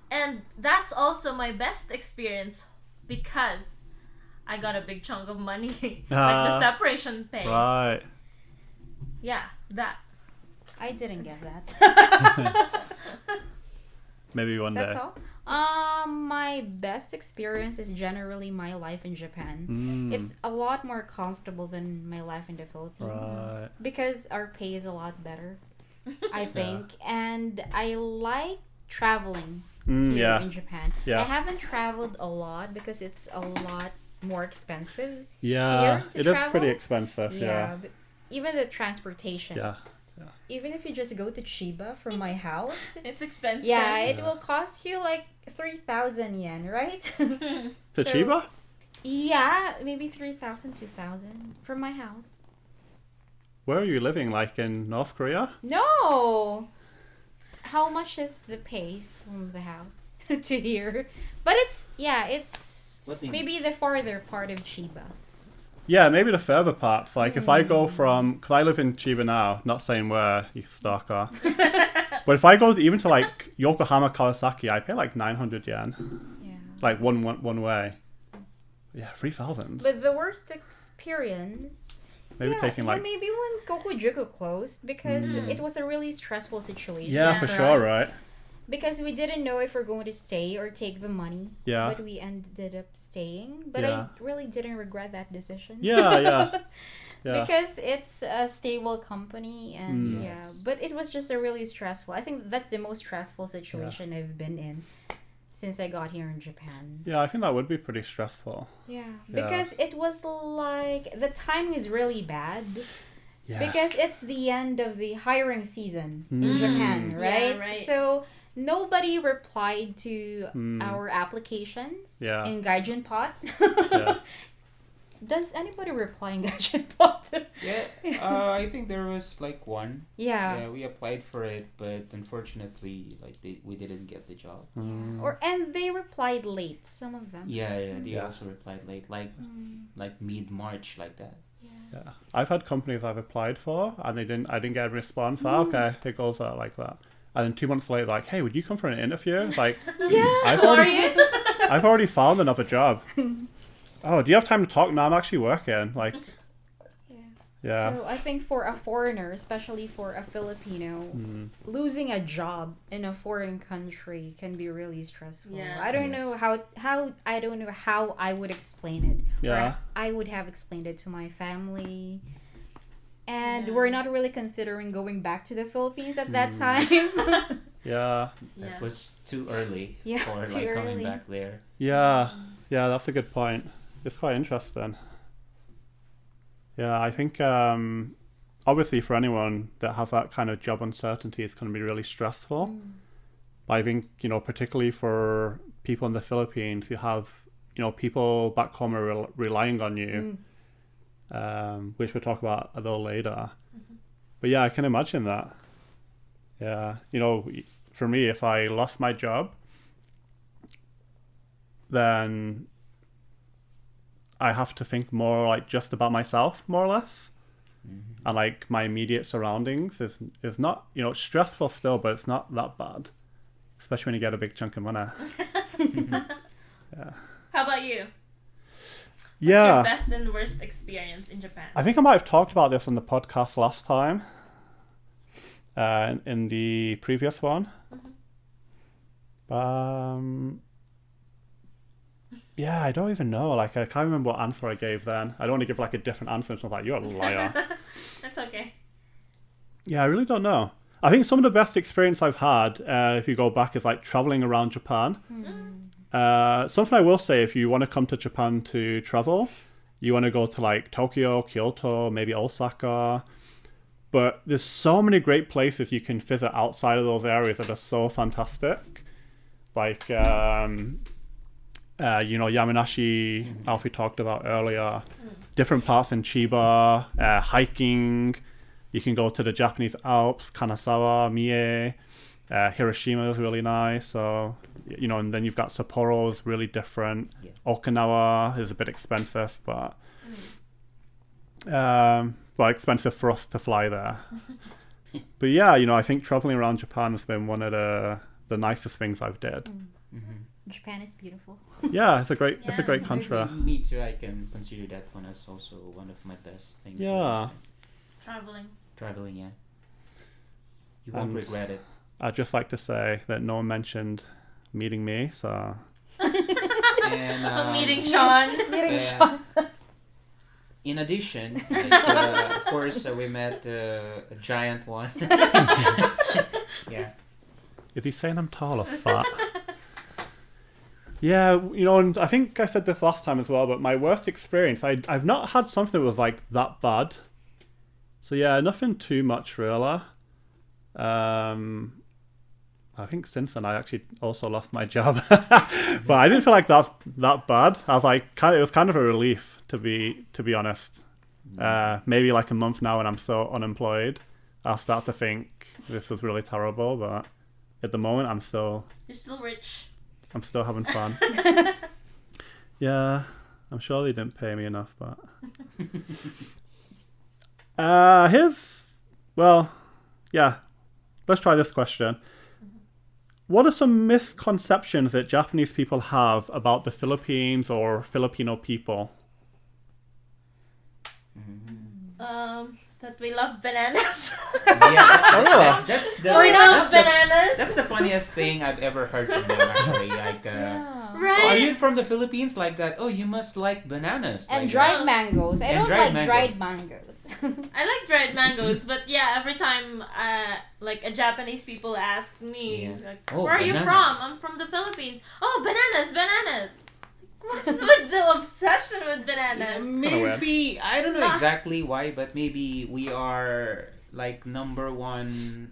And that's also my best experience because I got a big chunk of money. Like the separation pay. Right. Yeah, that. I didn't get that. Maybe one day. That's all. My best experience is generally my life in Japan. It's a lot more comfortable than my life in the Philippines. Right. Because our pay is a lot better, I think. And I like traveling here in Japan. Yeah. I haven't traveled a lot because it's a lot more expensive Yeah. here to It is travel. pretty expensive. Yeah. But even the transportation. Yeah. Even if you just go to Chiba from my house, It's expensive. yeah, it will cost you like 3,000 yen, right? To So- Chiba? Yeah, maybe 3,000, 2,000 from my house. Where are you living? Like in North Korea? No! How much is the pay from the house to here? But it's What do you maybe the farther part of Chiba. Yeah, maybe the further parts. Like if I go from, because I live in Chiba now, not saying where, you stalker. But if I go even to like Yokohama, Kawasaki, I pay like 900 yen. Yeah. Like one way. Yeah, 3,000. But the worst experience, Maybe taking like... maybe when Kokujuku closed because it was a really stressful situation. Yeah, for sure, us. right? Because we didn't know if we're going to stay or take the money. Yeah. But we ended up staying. But Yeah. I really didn't regret that decision. Yeah. Because it's a stable company and Yes. but it was just a really stressful. I think that's the most stressful situation I've been in since I got here in Japan. Yeah, I think that would be pretty stressful. Yeah. Yeah. Because it was like the timing is really bad. Yeah. Because it's the end of the hiring season in Japan, Yeah, right? right. So nobody replied to our applications in Gaijin Pot. Yeah. Does anybody reply in Gaijin Pot? Yeah, I think there was like one. Yeah. Yeah, we applied for it, but unfortunately, like we didn't get the job. And they replied late, some of them. Yeah, they Yeah. also replied late, like mid-March, like that. Yeah. I've had companies I've applied for and I didn't get a response. Okay, it goes out like that. And then 2 months later, like, hey, would you come for an interview? It's like, Yeah. I've already found another job. Oh, do you have time to talk? No, I'm actually working. Like, yeah. So I think for a foreigner, especially for a Filipino, losing a job in a foreign country can be really stressful. Yeah. I don't know how I don't know how I would explain it. Or Yeah. I would have explained it to my family. And we're not really considering going back to the Philippines at that time. Yeah. It was too early Yeah, for too like coming early. back there. Yeah. Yeah, that's a good point. It's quite interesting. Yeah, I think obviously for anyone that has that kind of job uncertainty, it's going to be really stressful. But I think, particularly for people in the Philippines, you have, people back home are relying on you, which we'll talk about a little later. But yeah, I can imagine that. Yeah, for me, if I lost my job, then I have to think more like just about myself, more or less. And like my immediate surroundings is not, it's stressful still, but it's not that bad. Especially when you get a big chunk of money. Yeah. How about you? What's Yeah. your best and worst experience in Japan? I think I might have talked about this on the podcast last time. In the previous one. Yeah, I don't even know. Like, I can't remember what answer I gave then. I don't want to give like a different answer. So I'm like, you're a liar. That's okay. Yeah, I really don't know. I think some of the best experience I've had, if you go back, is like traveling around Japan. Something I will say, if you want to come to Japan to travel, you want to go to like Tokyo, Kyoto, maybe Osaka. But there's so many great places you can visit outside of those areas that are so fantastic. Like, Yamanashi, Alfie talked about earlier. Different parts in Chiba, hiking. You can go to the Japanese Alps, Kanazawa, Mie. Hiroshima is really nice. So, and then you've got Sapporo is really different. Yeah. Okinawa is a bit expensive, but well, expensive for us to fly there. But yeah, I think traveling around Japan has been one of the nicest things I've did. Japan is beautiful. Yeah, it's a great country. Maybe me too. I can consider that one as also one of my best things. Yeah. Traveling, yeah. You won't regret it. I'd just like to say that no one mentioned meeting me, so. And, meeting Sean. In addition, of course, we met a giant one. Yeah. Is he saying I'm tall or fat? Yeah, and I think I said this last time as well, but my worst experience, I've not had something that was like that bad. So yeah, nothing too much really. I think since then I actually also lost my job, but I didn't feel like that bad. I was like, it was kind of a relief to be honest. Maybe like a month now, when I'm so unemployed, I'll start to think this was really terrible. But at the moment, You're still rich. I'm still having fun. Yeah, I'm sure they didn't pay me enough, but let's try this question. What are some misconceptions that Japanese people have about the Philippines or Filipino people? That we love bananas. Yeah, We love bananas. That's the funniest thing I've ever heard from them, actually. Like, Right. oh, are you from the Philippines? Like that? Oh, you must like bananas. And like dried mangoes. I don't like dried mangoes. I like dried mangoes, but yeah, every time like a Japanese people ask me, like, Oh, where are you bananas. from? I'm from the Philippines. Oh, bananas. What's with the obsession with bananas? Maybe, I don't know exactly why, but maybe we are like number one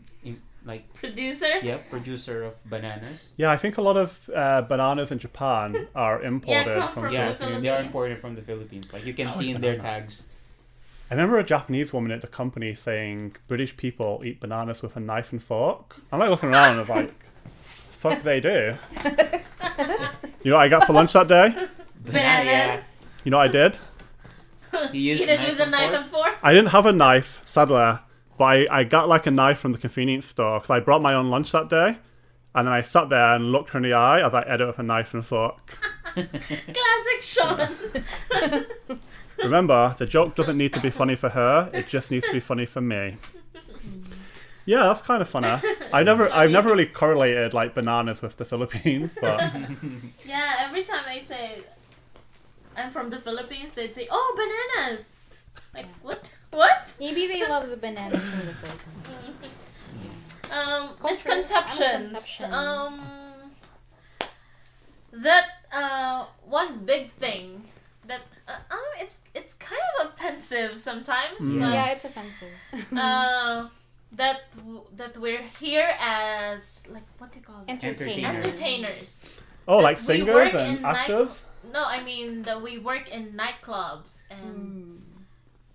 Producer? producer of bananas. Yeah, I think a lot of bananas in Japan are imported come from Yeah, the Philippines. they are imported from the Philippines. Like you can see in their tags. I remember a Japanese woman at the company saying British people eat bananas with a knife and fork. I'm like looking around and I was like, fuck they do. You know what I got for lunch that day? Bananas? You know what I did? He used Eat it with a knife and fork? I didn't have a knife, sadly, but I got like a knife from the convenience store because I brought my own lunch that day. And then I sat there and looked her in the eye as I ate it with a knife and fork. Classic Sean. Remember, the joke doesn't need to be funny for her, it just needs to be funny for me. Yeah, that's kind of funny. I've never really correlated like bananas with the Philippines, but Yeah, every time I say I'm from the Philippines, they'd say, "Oh, bananas!" Like, what? Maybe they love the bananas from the Philippines. Misconceptions. That one big thing that it's kind of offensive sometimes. But, Yeah, it's offensive. that we're here as, like, what do you call it? Entertainers. oh, like we singers work and in actors? No, I mean that we work in nightclubs and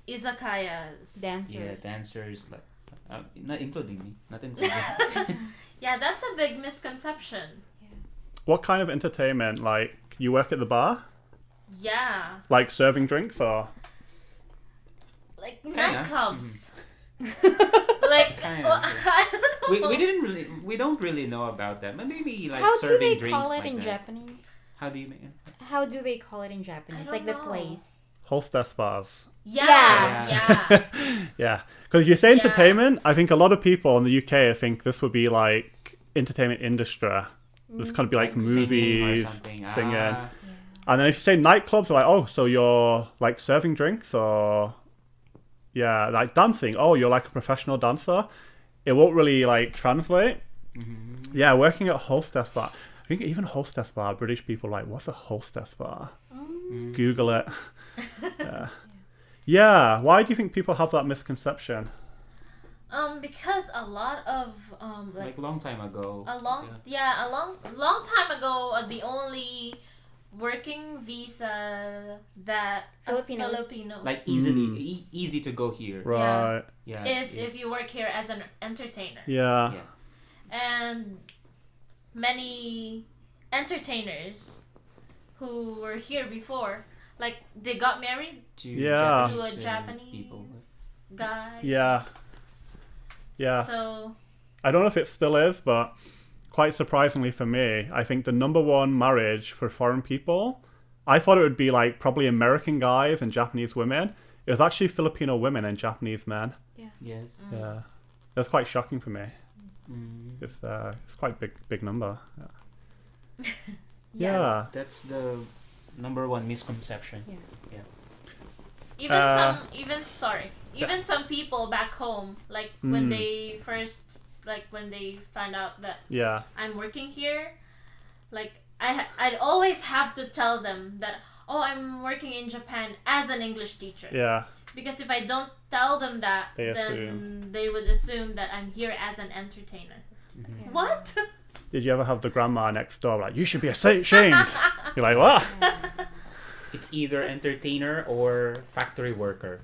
izakayas. Dancers. Yeah, dancers like not including me, not including. Yeah, that's a big misconception. What kind of entertainment? Like, you work at the bar? Yeah, Like serving drinks or? like Kinda. nightclubs. Like, Kinda. well, I don't know. We don't really know about that, but maybe like How do serving they drinks call it like in that. Japanese? How do you mean? How do they call it in Japanese? I Like don't the know. place. Hostess bars. Yeah. Yeah, because you say entertainment, I think a lot of people in the UK think this would be like entertainment industry. This could be like singing or movies, something. singing. Ah. And then if you say nightclubs, they're like, oh, so you're like serving drinks or, yeah, like dancing. Oh, you're like a professional dancer. It won't really like translate. Mm-hmm. Yeah, working at a hostess bar. I think even hostess bar, British people are like, what's a hostess bar? Google it. Yeah, why do you think people have that misconception? Because a lot of Like long time ago. a long time ago, the only working visa that Filipinos. a Filipino Like easy to go here. Right. Yeah. is if you work here as an entertainer. Yeah. Yeah. And many entertainers who were here before Like they got married To Yeah. to a Japanese, Japanese people. guy. Yeah. Yeah. So I don't know if it still is, but quite surprisingly for me, I think the number one marriage for foreign people, I thought it would be like probably American guys and Japanese women. It was actually Filipino women and Japanese men. Yes. Yeah. That's quite shocking for me. Mm. It's quite big number. Yeah. yeah. That's the number one misconception. Even some people back home, like when they first, like when they find out that Yeah. I'm working here, like I'd always have to tell them that, oh, I'm working in Japan as an English teacher. Yeah. Because if I don't tell them that, They then assume. they would assume that I'm here as an entertainer. Mhm. What? Did you ever have the grandma next door like, you should be ashamed? You're like, what? It's either entertainer or factory worker.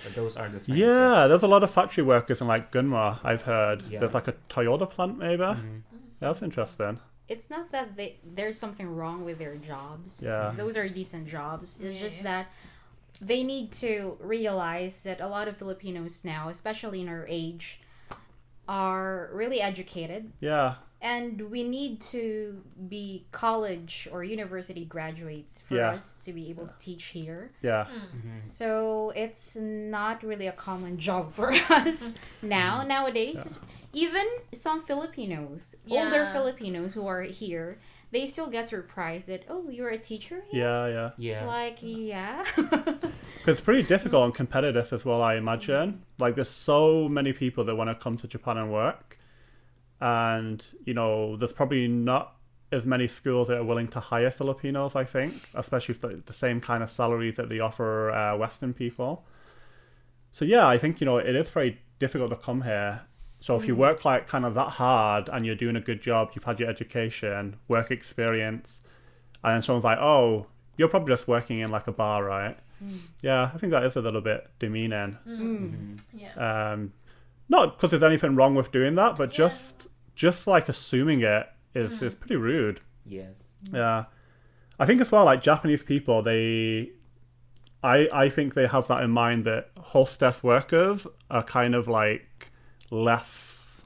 So those are the things. Yeah, there's a lot of factory workers in like Gunma, I've heard. Yeah. There's like a Toyota plant maybe. Mhm. That's interesting. It's not that there's something wrong with their jobs. Yeah. Those are decent jobs. It's just Yeah. that they need to realize that a lot of Filipinos now, especially in our age, are really educated. Yeah. And we need to be college or university graduates for Yeah. us to be able to teach here. Yeah. Mhm. So it's not really a common job for us nowadays. Even some Filipinos, older Yeah. Filipinos who are here, they still get surprised that, oh, you're a teacher here? Yeah. Yeah. Like, yeah. Because it's pretty difficult and competitive as well, I imagine. Like, there's so many people that want to come to Japan and work. And, you know, there's probably not as many schools that are willing to hire Filipinos, I think. Especially for the same kind of salaries that they offer Western people. So, yeah, I think, you know, it is very difficult to come here. So if you work like kind of that hard and you're doing a good job, you've had your education, work experience, and then someone's like, oh, you're probably just working in like a bar, right? Yeah, I think that is a little bit demeaning. Mhm. Yeah. Not because there's anything wrong with doing that, but Yeah. just like assuming it is pretty rude. Yes. Yeah. I think as well, like Japanese people, I think they have that in mind that hostess workers are kind of like less,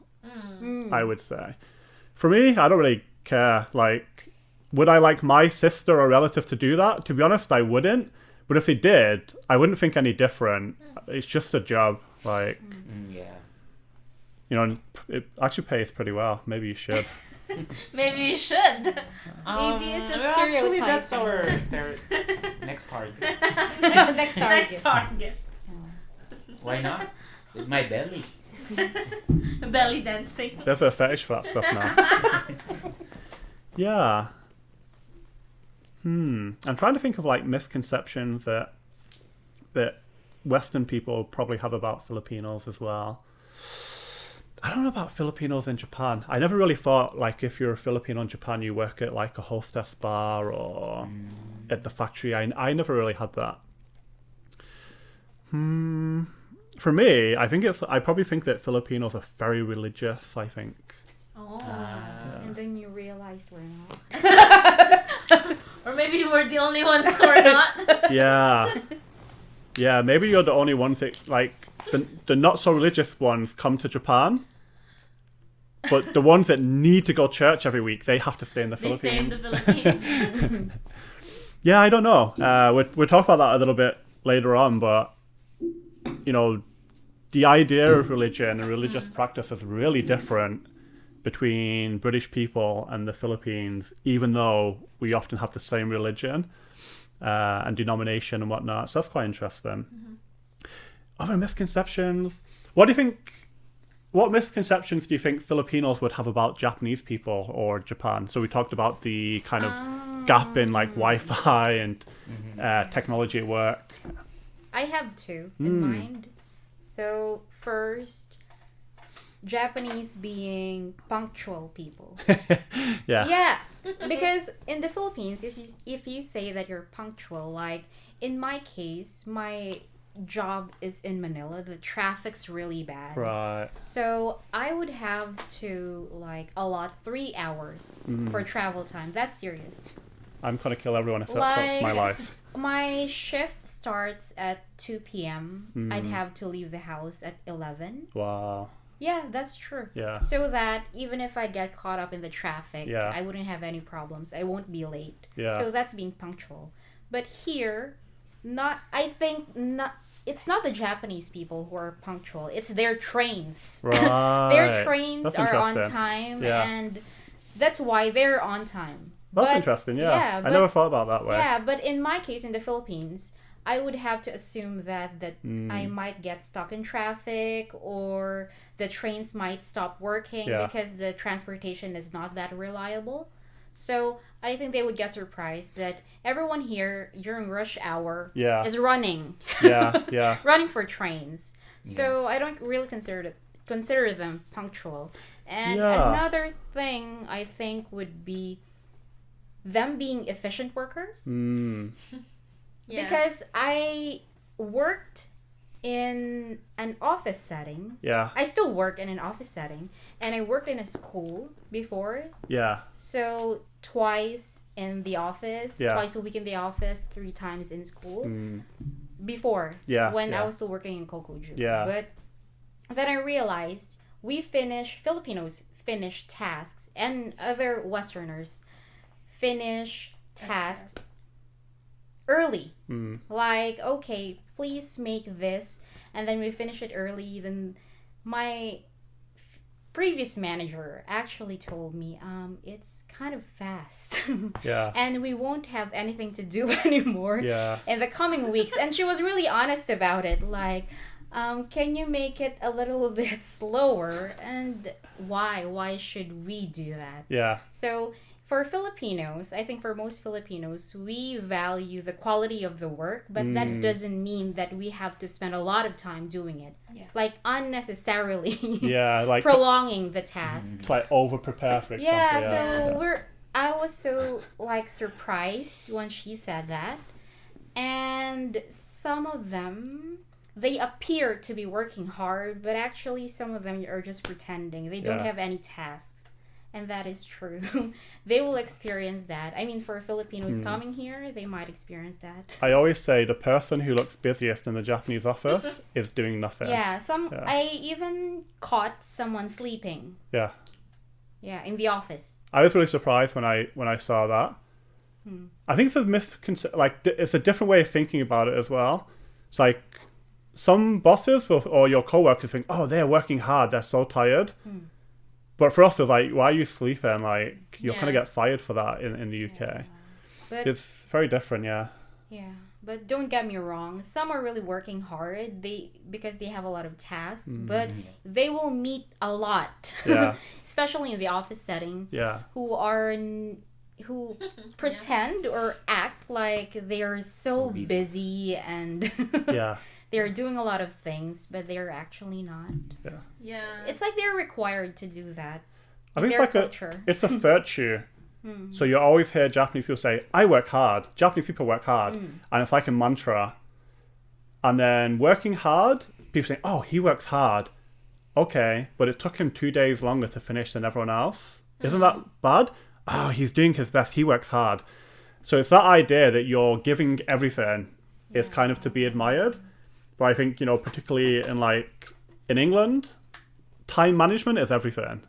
I would say. For me, I don't really care. Like, would I like my sister or relative to do that? To be honest, I wouldn't. But if they did, I wouldn't think any different. It's just a job. Like, Yeah. you know, it actually pays pretty well. Maybe you should. Maybe you should. Maybe it's a Actually, stereotype. that's our next target. Next target. Next target. Why not? With my belly. Belly dancing. There's a fetish for that stuff now. Yeah. I'm trying to think of like misconceptions that Western people probably have about Filipinos as well. I don't know about Filipinos in Japan. I never really thought like if you're a Filipino in Japan, you work at like a hostess bar or at the factory. I never really had that. For me, I probably think that Filipinos are very religious, I think. Oh. And then you realize we're not. Or maybe we're the only ones who are not. Yeah. Yeah, maybe you're the only ones that, like, the not so religious ones come to Japan, but the ones that need to go to church every week, they have to stay in the They stay in Philippines. the Philippines. Yeah, I don't know. We'll talk about that a little bit later on, but, you know, the idea of religion and religious practice is really different between British people and the Philippines, even though we often have the same religion and denomination and whatnot. So that's quite interesting. Other misconceptions. What misconceptions do you think Filipinos would have about Japanese people or Japan? So we talked about the kind of gap in like Wi-Fi and technology at work. I have two in mind. So first, Japanese being punctual people. Yeah. Yeah, because in the Philippines, if you say that you're punctual, like in my case, my job is in Manila. The traffic's really bad. Right. So I would have to like allot 3 hours for travel time. That's serious. I'm gonna kill everyone if that's my life. My shift starts at 2 p.m. I'd have to leave the house at 11. Wow. Yeah, that's true. Yeah. So that even if I get caught up in the traffic, Yeah. I wouldn't have any problems. I won't be late. Yeah. So that's being punctual. But here, it's not the Japanese people who are punctual. It's their trains. Right. Their trains That's are on interesting. time, Yeah. and that's why they're on time. That's But- interesting, yeah, yeah. I but- never thought about that way. Yeah, but in my case, in the Philippines, I would have to assume that Mm. I might get stuck in traffic or the trains might stop working Yeah. because the transportation is not that reliable. So I think they would get surprised that everyone here during rush hour Yeah. is running, Yeah. running for trains. So I don't really consider them punctual. And Yeah. another thing I think would be them being efficient workers. Mm. Yeah. Because I worked in an office setting. Yeah. I still work in an office setting. And I worked in a school before. Yeah. So twice in the office, Yeah. twice a week in the office, 3 times in school. Mm. Before. Yeah, When yeah. I was still working in Kokoju. Yeah. But then I realized Filipinos finish tasks and other Westerners finish tasks early. Mm. Like, okay, please make this, and then we finish it early. Then my previous manager actually told me, it's kind of fast. Yeah. And we won't have anything to do anymore Yeah. in the coming weeks. And she was really honest about it. Like, can you make it a little bit slower? And why? Why should we do that? Yeah. So for Filipinos, I think for most Filipinos, we value the quality of the work, but that doesn't mean that we have to spend a lot of time doing it. Yeah. Like unnecessarily Yeah. Like prolonging the task. it's like over prepare for example. Yeah, Yeah. so I was so like surprised when she said that. And some of them, they appear to be working hard, but actually some of them are just pretending. They don't Yeah. have any tasks. And that is true. They will experience that. I mean, for Filipinos coming here, they might experience that. I always say the person who looks busiest in the Japanese office is doing nothing. Yeah, Yeah. I even caught someone sleeping. Yeah. Yeah, in the office. I was really surprised when I saw that. I think it's it's a different way of thinking about it as well. It's like some bosses or your coworkers think, oh, they're working hard, they're so tired. But for us, it's like, why are you sleeping? Like, you're going to get fired for that in the UK. But It's very different, yeah. yeah, but don't get me wrong. Some are really working hard. Because they have a lot of tasks, but they will meet a lot. Yeah. Especially in the office setting. Yeah. Who pretend or act like they are so So busy. busy and Yeah. they're doing a lot of things, but they're actually not. Yeah. It's like they're required to do that. I in think their it's like culture. it's a virtue. So you always hear Japanese people say, I work hard. Japanese people work hard. And it's like a mantra. And then working hard, people say, oh, he works hard. Okay, but it took him 2 days longer to finish than everyone else. Isn't that bad? Oh, he's doing his best. He works hard. So it's that idea that you're giving everything is kind of to be admired. But I think, particularly in England, time management is everything.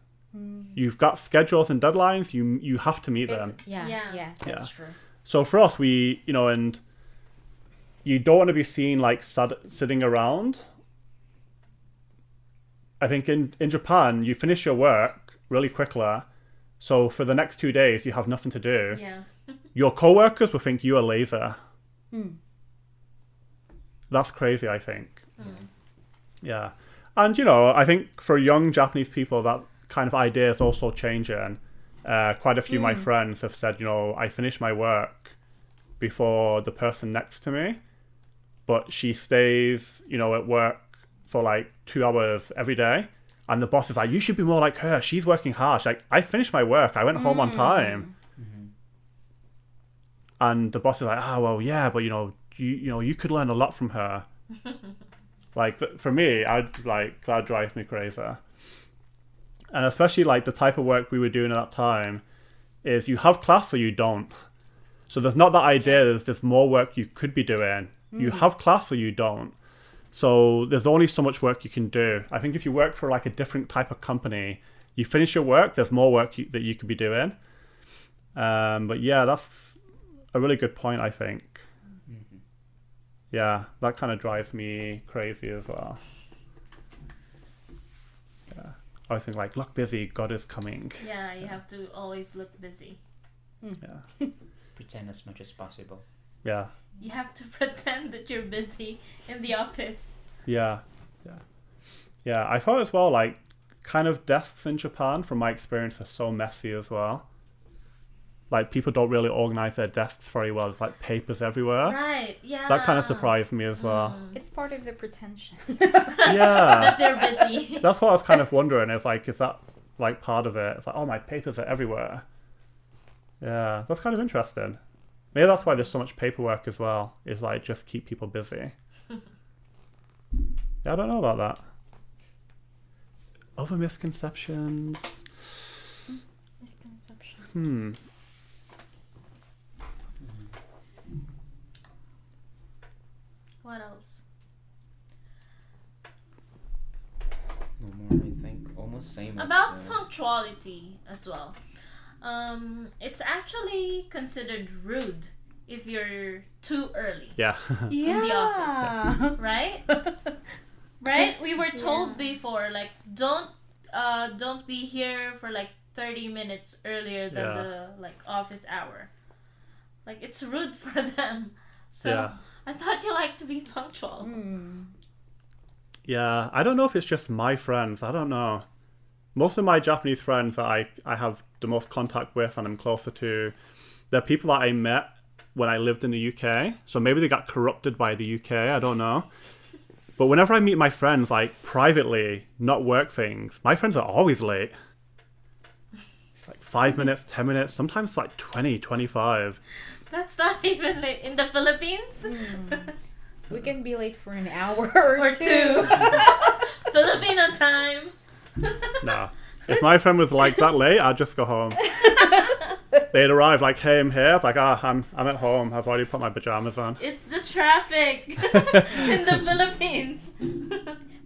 You've got schedules and deadlines. You have to meet them. Yeah, that's Yeah. true. So for us, and you don't want to be seen like sitting around. I think in Japan, you finish your work really quickly. So for the next 2 days, you have nothing to do. Yeah. Your coworkers will think you are lazy. That's crazy, I think. Yeah. And, I think for young Japanese people, that kind of idea is also changing. Quite a few of my friends have said, I finish my work before the person next to me, but she stays, at work for like 2 hours every day. And the boss is like, you should be more like her. She's working hard. She's like, I finished my work. I went home on time. And the boss is like, well, yeah, but you could learn a lot from her. For me, that drives me crazy. And especially the type of work we were doing at that time is you have class or you don't. So there's not that idea there's more work you could be doing. You have class or you don't. So there's only so much work you can do. I think if you work for like a different type of company, you finish your work, there's more work that you could be doing. But yeah, that's a really good point, I think. Yeah, that kind of drives me crazy as well. Yeah, I think like, look busy, God is coming. Yeah, you have to always look busy. Yeah. Pretend as much as possible. Yeah. You have to pretend that you're busy in the office. Yeah. I thought as well, like, kind of desks in Japan, from my experience, are so messy as well. Like, people don't really organize their desks very well. There's like papers everywhere. Right, yeah. That kind of surprised me as well. It's part of the pretension. Yeah. That they're busy. That's what I was kind of wondering, is that like part of it? It's like, oh, my papers are everywhere. Yeah, that's kind of interesting. Maybe that's why there's so much paperwork as well, is like just keep people busy. Yeah, I don't know about that. Other misconceptions? Misconception. What else? No more, I think. Almost same as... About punctuality as well. It's actually considered rude if you're too early, Yeah. Yeah. in the office, right? Right? We were told before, like, don't be here for like 30 minutes earlier than the like office hour. Like, it's rude for them. So I thought you like to be punctual. Yeah, I don't know if it's just my friends. I don't know. Most of my Japanese friends that I have the most contact with and I'm closer to, they're people that I met when I lived in the UK. So maybe they got corrupted by the UK, I don't know. But whenever I meet my friends, like privately, not work things, my friends are always late. Like 5 minutes, 10 minutes, sometimes like 20, 25. That's not even late in the Philippines. We can be late for an hour or two. Filipino time. No. If my friend was like that late, I'd just go home. They'd arrive like, hey, I'm here. Like, I'm at home. I've already put my pajamas on. It's the traffic in the Philippines.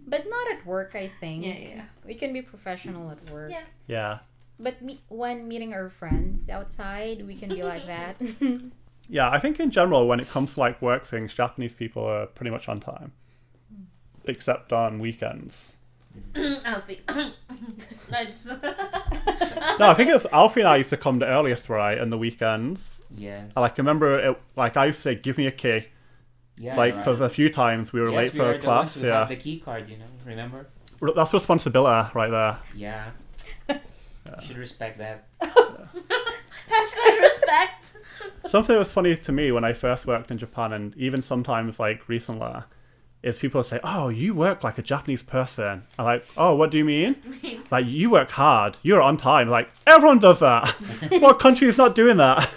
But not at work, I think. Yeah. We can be professional at work. Yeah. Yeah. But when meeting our friends outside, we can be like that. Yeah, I think in general, when it comes to like work things, Japanese people are pretty much on time. Except on weekends. Alfie. No, No, I think it's Alfie and I used to come the earliest, right, on the weekends. Yes. I remember, I used to say, give me a key. Yeah, Like, right. because a few times we were late we for are a the class. ones who have the key card, remember? That's responsibility right there. Yeah. You should respect that. Hashtag respect. Something that was funny to me when I first worked in Japan, and even sometimes like recently, is people say, oh, you work like a Japanese person. I'm like, oh, what do you mean? Like, you work hard. You're on time. Like, everyone does that. What country is not doing that?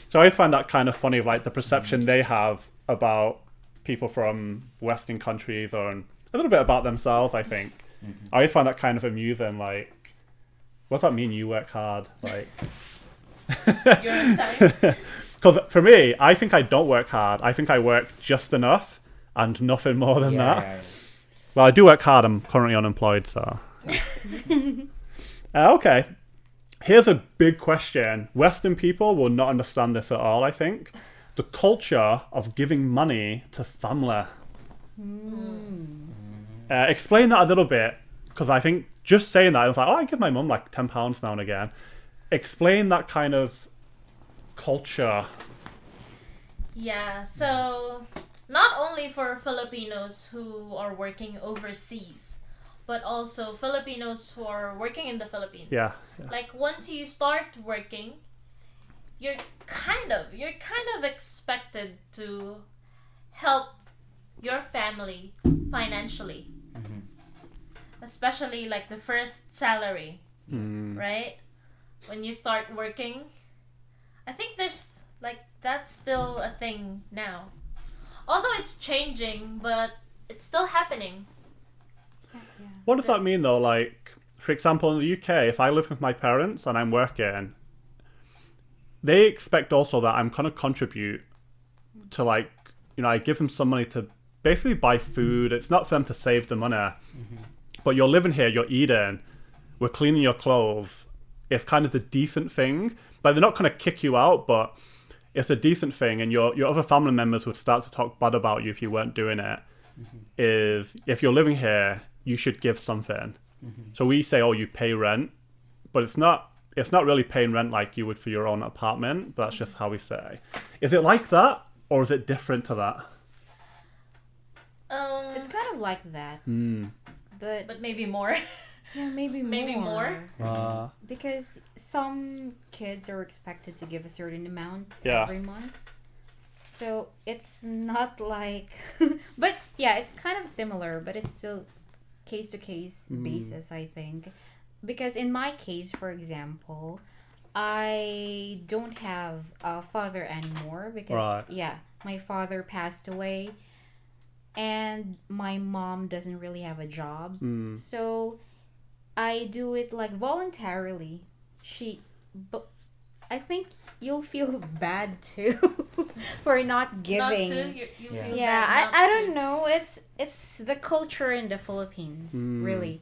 So I find that kind of funny, like the perception they have about people from Western countries, or a little bit about themselves, I think. I always find that kind of amusing. Like, what does that mean, you work hard? Like... You're on time. Because for me, I think I don't work hard. I think I work just enough and nothing more than that. Yeah. Well, I do work hard. I'm currently unemployed, so... Okay. Here's a big question. Western people will not understand this at all, I think. The culture of giving money to family. Explain that a little bit, because I think just saying that, I was like, oh, I give my mum like £10 now and again. Explain that kind of culture. Yeah, so not only for Filipinos who are working overseas, but also Filipinos who are working in the Philippines. Yeah. Like, once you start working, you're kind of expected to help your family financially. Especially like the first salary, right? When you start working, I think there's like, that's still a thing now. Although it's changing, but it's still happening. What does that mean though? Like, for example, in the UK, if I live with my parents and I'm working, they expect also that I'm kind of contribute to, like, I give them some money to basically buy food. It's not for them to save the money, but you're living here, you're eating, we're cleaning your clothes. It's kind of the decent thing. Like, they're not going to kick you out, but it's a decent thing. And your other family members would start to talk bad about you if you weren't doing it. Is if you're living here, you should give something. So we say, oh, you pay rent, but it's not really paying rent like you would for your own apartment. But that's just how we say. Is it like that, or is it different to that? It's kind of like that, but maybe more. yeah, maybe more. Because some kids are expected to give a certain amount Yeah. every month. So it's not like... but yeah, it's kind of similar, but it's still case-to-case basis, I think. Because in my case, for example, I don't have a father anymore because, my father passed away and my mom doesn't really have a job. So I do it like voluntarily. But I think you'll feel bad too for not giving. Not to, you feel Yeah, bad not I to. don't know. It's the culture in the Philippines, really.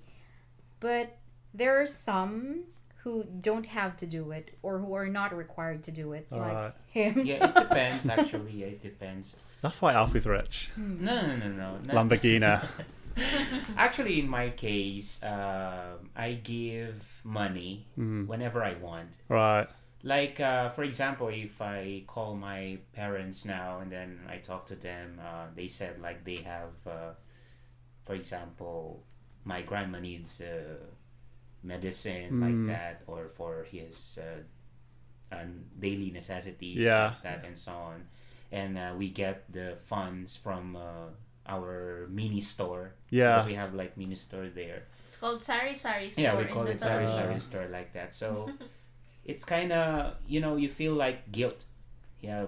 But there are some who don't have to do it or who are not required to do it, like him. Yeah, it depends actually. Yeah, it depends. That's why Alfie's rich. No. Lamborghini. Actually, in my case, I give money whenever I want. Right. Like, for example, if I call my parents now and then I talk to them, they said like they have, for example, my grandma needs medicine like that, or for his daily necessities like that and so on. And we get the funds from our mini store. Yeah. Because we have like mini store there. It's called Sari Sari store. Yeah, we call in it the Sari Sari Philippines. store like that. So it's kind of, you feel like guilt. Yeah,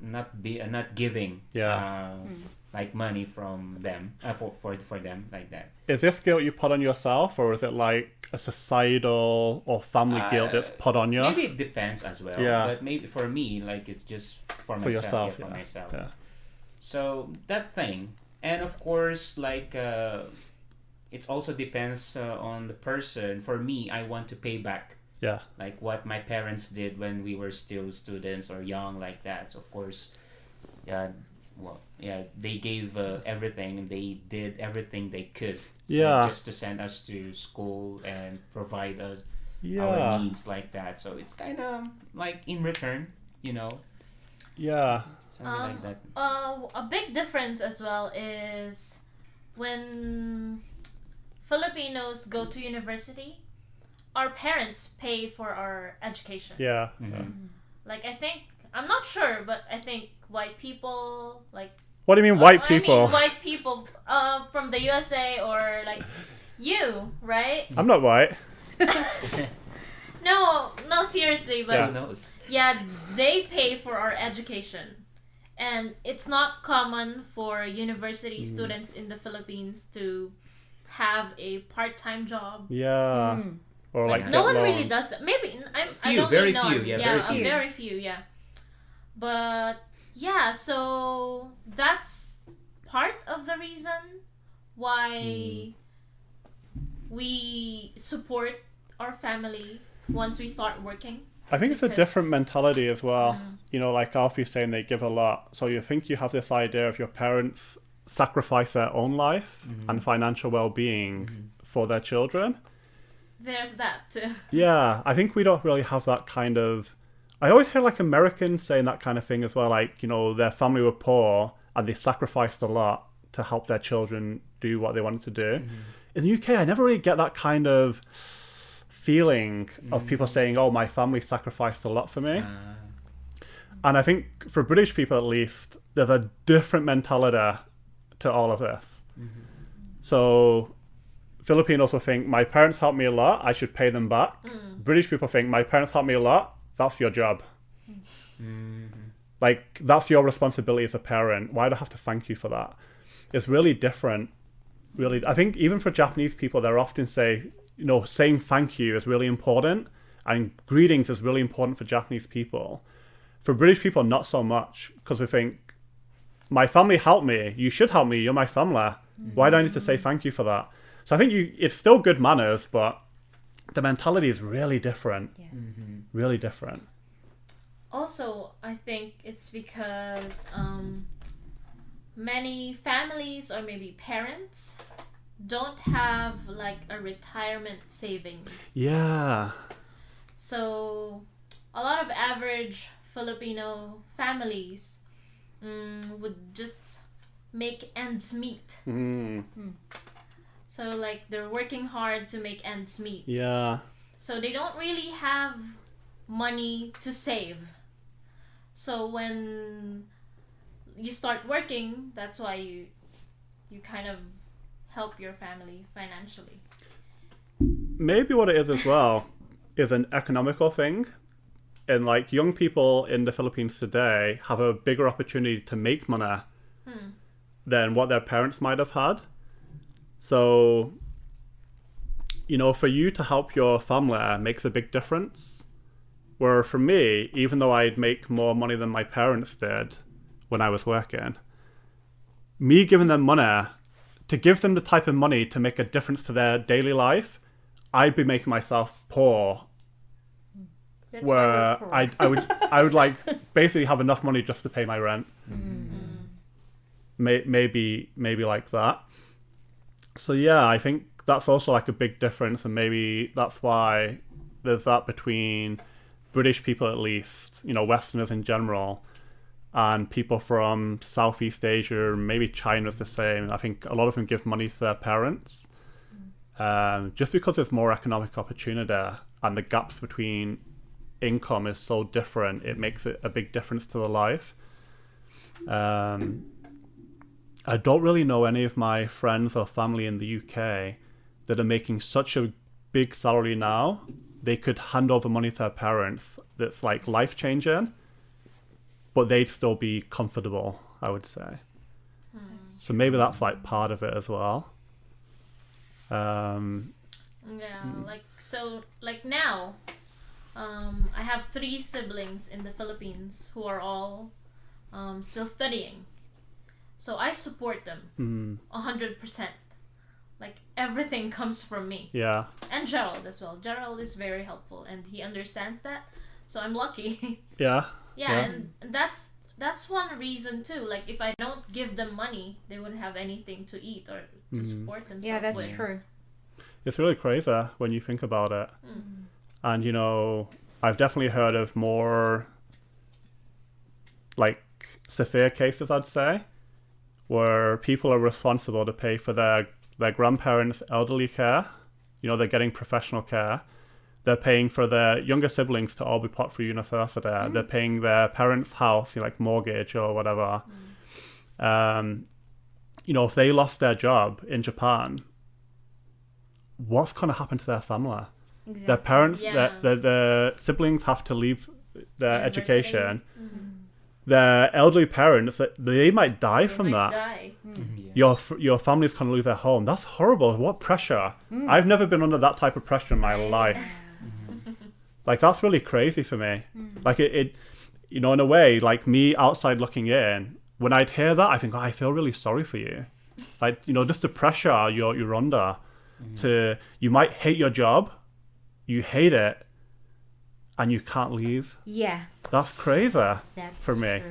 not giving. Yeah. Like money from them for them like that. Is this guilt you put on yourself, or is it like a societal or family guilt that's put on you? Maybe it depends as well. Yeah. But maybe for me, like it's just for myself. yourself, For yeah. myself. Yeah. So that thing, and of course, like it also depends on the person. For me, I want to pay back. Yeah. Like what my parents did when we were still students or young, like that. So of course, they gave everything, and they did everything they could. Yeah. Just to send us to school and provide us Yeah. our needs like that. So it's kind of like in return, Yeah. something like that. A big difference as well is when Filipinos go to university, our parents pay for our education. Yeah. Like I'm not sure, but I think white people, like What do you mean, white people? I mean white people from the USA, or like you, right? I'm not white. No, seriously, but Yeah. Who knows? yeah, they pay for our education. And it's not common for university students in the Philippines to have a part-time job. Yeah. Or like No get one really loans. does that. Maybe I Few, don't very know. few, yeah, very few. Very few, yeah. But yeah, so that's part of the reason why we support our family once we start working. I think it's a Because- different mentality as well. Like Alfie's saying, they give a lot. So you think you have this idea of your parents sacrifice their own life and financial well-being for their children. There's that too. Yeah, I think we don't really have that kind of... I always hear like Americans saying that kind of thing as well. Like, their family were poor and they sacrificed a lot to help their children do what they wanted to do. In the UK, I never really get that kind of feeling of people saying, oh, my family sacrificed a lot for me. And I think for British people at least, there's a different mentality to all of this. So Filipinos will think, my parents helped me a lot, I should pay them back. British people think, my parents helped me a lot, that's your job. Like, that's your responsibility as a parent. Why do I have to thank you for that? It's really different. Really, I think even for Japanese people, they're often saying thank you is really important. And greetings is really important for Japanese people. For British people, not so much, because we think, my family helped me. You should help me. You're my family. Why do I need to say thank you for that? So I think it's still good manners, but the mentality is really different. Yes. Really different. Also, I think it's because many families or maybe parents don't have like a retirement savings. Yeah. So a lot of average Filipino families would just make ends meet. So like they're working hard to make ends meet. Yeah. So they don't really have money to save. So when you start working, that's why you kind of help your family financially. Maybe what it is as well is an economical thing. And like young people in the Philippines today have a bigger opportunity to make money than what their parents might have had. So, you know, for you to help your family makes a big difference. Where for me, even though I'd make more money than my parents did when I was working, me giving them money, to give them the type of money to make a difference to their daily life, I'd be making myself poor. That's Where why we're poor. I would like basically have enough money just to pay my rent. Maybe like that. So yeah, I think that's also like a big difference, and maybe that's why there's that between British people, at least, you know, Westerners in general, and people from Southeast Asia, maybe China's the same. I think a lot of them give money to their parents, just because there's more economic opportunity, and the gaps between income is so different. It makes it a big difference to the life. I don't really know any of my friends or family in the UK that are making such a big salary now. They could hand over money to their parents that's like life changing, but they'd still be comfortable, I would say. So maybe that's like part of it as well. Yeah, like now, I have 3 siblings in the Philippines who are all still studying. So I support them 100%. Like everything comes from me. Yeah. And Gerald as well. Gerald is very helpful and he understands that. So I'm lucky. Yeah. Yeah, and that's one reason too. Like if I don't give them money, they wouldn't have anything to eat or to support themselves. Yeah, that's with. true. It's really crazy when you think about it. And, you know, I've definitely heard of more, like, severe cases, I'd say, where people are responsible to pay for their grandparents' elderly care. You know, they're getting professional care. They're paying for their younger siblings to all be put through university. They're paying their parents' house, you know, like mortgage or whatever. You know, if they lost their job in Japan, what's going to happen to their family? Exactly. Their parents, Yeah. their siblings have to leave their University. education. Their elderly parents, they might die They from might that. die. Your family's going to lose their home. That's horrible. What pressure. I've never been under that type of pressure in my life. Like, that's really crazy for me. Like, it, you know, in a way, like me outside looking in, when I'd hear that, I think, oh, I feel really sorry for you. Like, you know, just the pressure you're under. You might hate your job, you hate it, and you can't leave. Yeah, That's crazy that's for me.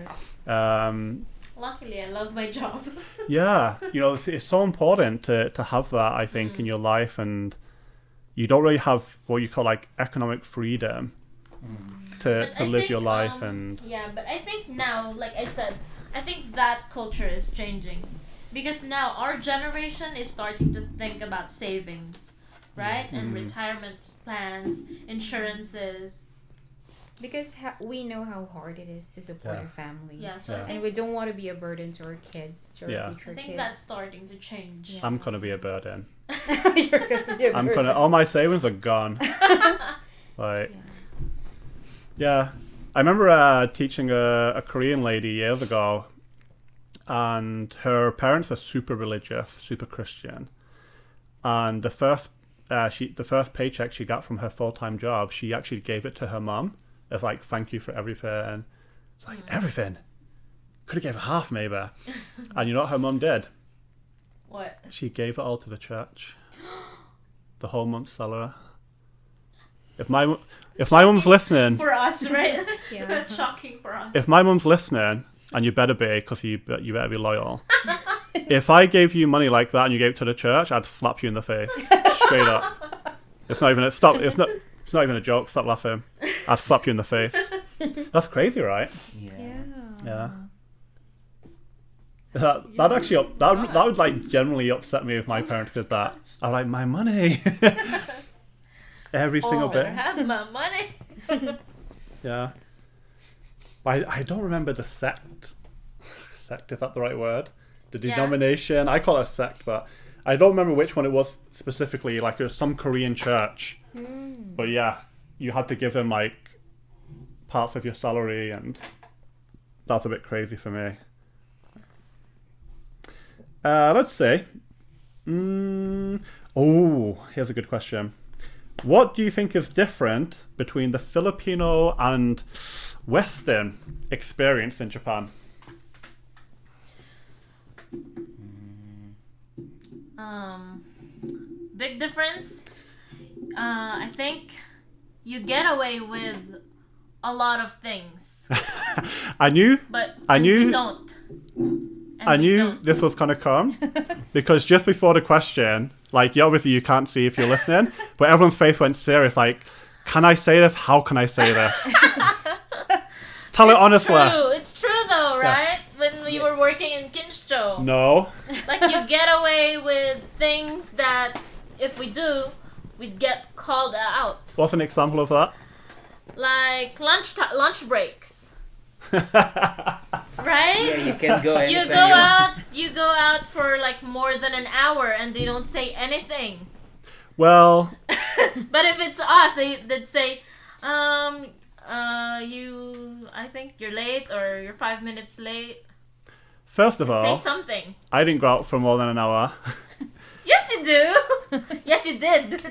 true. Luckily, I love my job. Yeah, you know, it's so important to have that, I think, in your life, and you don't really have what you call like economic freedom to But I live think, your life. And yeah, but I think now, like I said, I think that culture is changing because now our generation is starting to think about savings, right, and retirement plans, insurances. Because we know how hard it is to support Yeah. a family. Yeah, so Yeah. I And think, we don't want to be a burden to our kids, to our Yeah. future I think kids. that's starting to change. Yeah. I'm gonna be a burden. You're gonna be a I'm burden. gonna. All my savings are gone. Like, yeah. I remember teaching a Korean lady years ago, and her parents are super religious, super Christian. And the first the first paycheck she got from her full-time job, she actually gave it to her mum as like thank you for everything. It's like everything. Could have given half maybe. And you know what her mum did? What? She gave it all to the church. The whole month's salary. If my mum's listening, For us, right? Yeah. That's shocking for us. if my mum's listening, and you better be, because you better be loyal. If I gave you money like that and you gave it to the church, I'd slap you in the face, straight up. It's not even a joke. Stop laughing. I'd slap you in the face. That's crazy, right? Yeah. That actually that would like generally upset me if my parents did that. I like my money. Every single Oh, bit. have my money. Yeah. I don't remember the sect. Sect, is that the right word? The Yeah. denomination. I call it a sect, but I don't remember which one it was specifically. Like it was some Korean church. But yeah, you had to give them like parts of your salary, and that's a bit crazy for me. Let's see. Oh, here's a good question. What do you think is different between the Filipino and Western experience in Japan? Big difference. I think you get away with a lot of things, I knew but I and knew- we don't. And I we knew don't. this was gonna come because just before the question, like obviously you can't see if you're listening, but everyone's face went serious. Like, can I say this? How can I say this? Tell it honestly. It's true though, right? When we were working in Kincho, No. like you get away with things that if we do, we'd get called out. What's an example of that? Like lunch breaks, right? Yeah, you can go You anytime want. you go out for like more than an hour and they don't say anything. Well, But if it's us, they'd say, I think you're late or you're 5 minutes late. first of Say all, something. I didn't go out for more than an hour. Yes, you do. Yes, you did.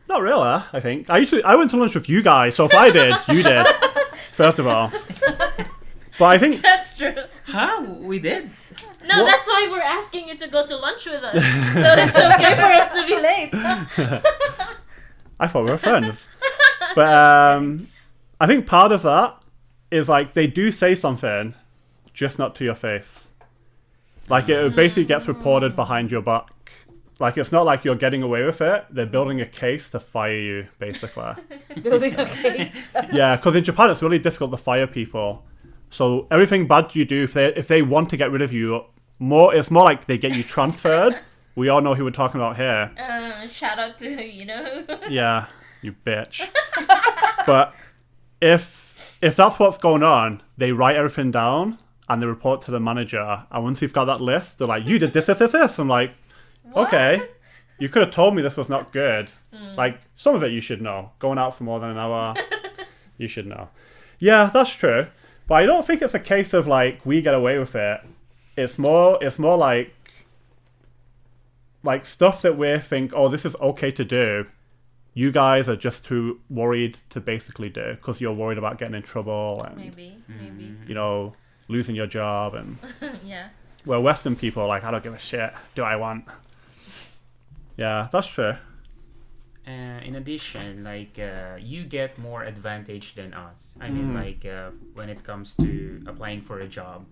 Not really, I think. I went to lunch with you guys, so if I did, you did. First of all. But I think That's true. Huh? We did. No, What? that's why we're asking you to go to lunch with us. So it's okay for us to be late. I thought we were friends. But I think part of that is like they do say something, just not to your face. Like it basically gets reported behind your back. Like it's not like you're getting away with it. They're building a case to fire you, basically. Building a case. Yeah, because in Japan it's really difficult to fire people. So everything bad you do, if they want to get rid of you, it's more like they get you transferred. We all know who we're talking about here. Shout out to Yeah, you bitch. But if that's what's going on, they write everything down and they report to the manager. And once you've got that list, they're like, you did this, this, this, this. I'm like, okay, you could have told me this was not good. Like, some of it you should know. Going out for more than an hour, you should know. Yeah, that's true. But I don't think it's a case of, like, we get away with it. It's more like stuff that we think, oh, this is okay to do. You guys are just too worried to basically do because you're worried about getting in trouble and, maybe. you know, losing your job. And Yeah. well, Western people are like, I don't give a shit. Do what I want. Yeah, that's true. In addition, like you get more advantage than us. I mean, like when it comes to applying for a job,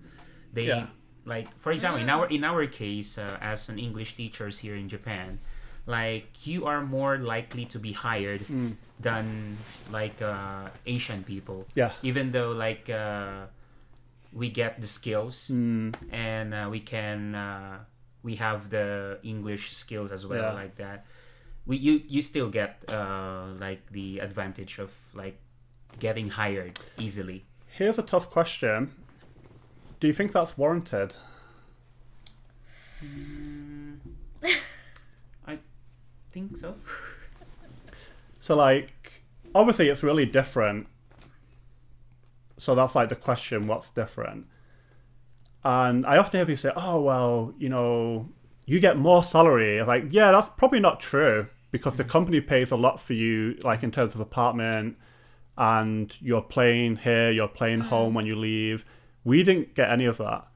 they Yeah. like, for example, in our case, as an English teachers here in Japan, like you are more likely to be hired than like Asian people. Yeah. Even though like we get the skills and we have the English skills as well, Yeah. like that. You still get like the advantage of like getting hired easily. Here's a tough question. Do you think that's warranted? I think so. So, like, obviously it's really different. So that's like the question, what's different? And I often hear people say, oh, well, you know, you get more salary. Like, yeah, that's probably not true. because the company pays a lot for you, like in terms of apartment, and you're playing here, you're playing home when you leave. We didn't get any of that.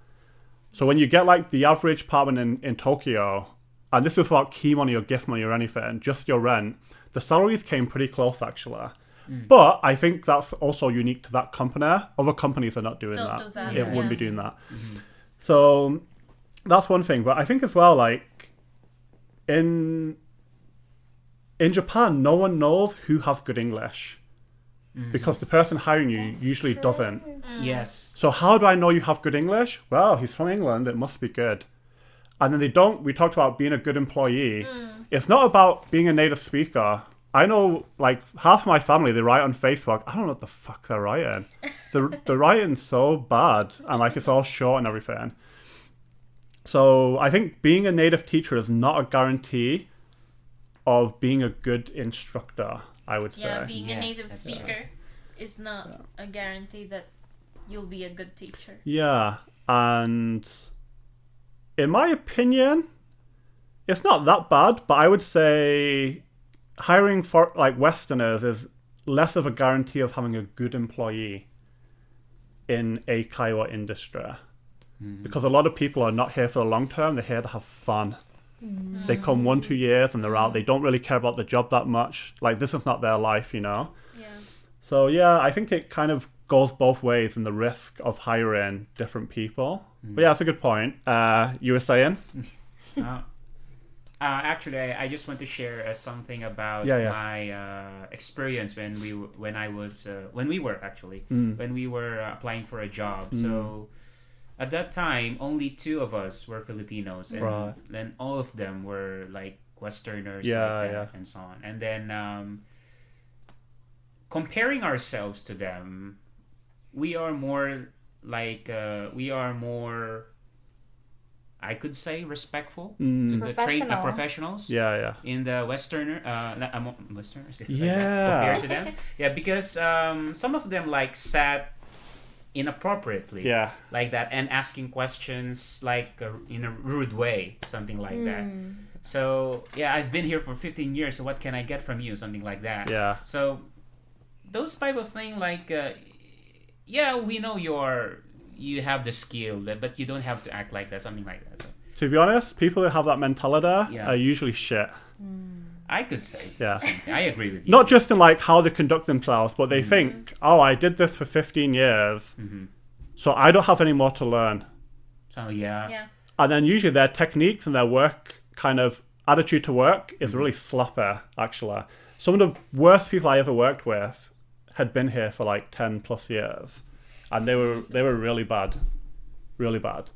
So when you get like the average apartment in Tokyo, and this is without key money or gift money or anything, just your rent, the salaries came pretty close actually. But I think that's also unique to that company. Other companies are not doing Don't that. do that, It wouldn't be yes. doing that. So that's one thing. But I think as well, like in Japan, no one knows who has good English because the person hiring you usually doesn't. Yes. So how do I know you have good English? Well, he's from England. It must be good. And then we talked about being a good employee. It's not about being a native speaker. I know, like, half my family, they write on Facebook. I don't know what the fuck they're writing. The writing's so bad, and, like, it's all short and everything. So I think being a native teacher is not a guarantee of being a good instructor, I would say. Yeah, being Yeah, a native that's speaker is not a guarantee that you'll be a good teacher. Yeah, and in my opinion, it's not that bad, but I would say hiring for like Westerners is less of a guarantee of having a good employee in a Kaiwa industry. Because a lot of people are not here for the long term, they're here to have fun. They come 1-2 years and they're out. They don't really care about the job that much. Like, this is not their life, you know? Yeah. So yeah, I think it kind of goes both ways in the risk of hiring different people. But yeah, that's a good point. You were saying? Actually, I just want to share something about my experience when we were applying for a job. So at that time, only 2 of us were Filipinos, and then all of them were like Westerners, and so on. And then comparing ourselves to them, we are more like I could say respectful to the professionals. Yeah. In the Westerners. Yeah. Compared to them. Yeah, because some of them like sat inappropriately. Yeah. Like that, and asking questions like in a rude way, something like that. So yeah, I've been here for 15 years. So what can I get from you? Something like that. Yeah. So those type of thing, like yeah, we know you have the skill, but you don't have to act like that, something like that. So, To be honest, people who have that mentality are usually shit. I could say. Yeah. I agree with you. Not just in like how they conduct themselves, but they think, oh, I did this for 15 years, so I don't have any more to learn. So yeah. Yeah. And then usually their techniques and their work kind of attitude to work is really sloppy, actually. Some of the worst people I ever worked with had been here for like 10 plus years. And they were really bad. Really bad.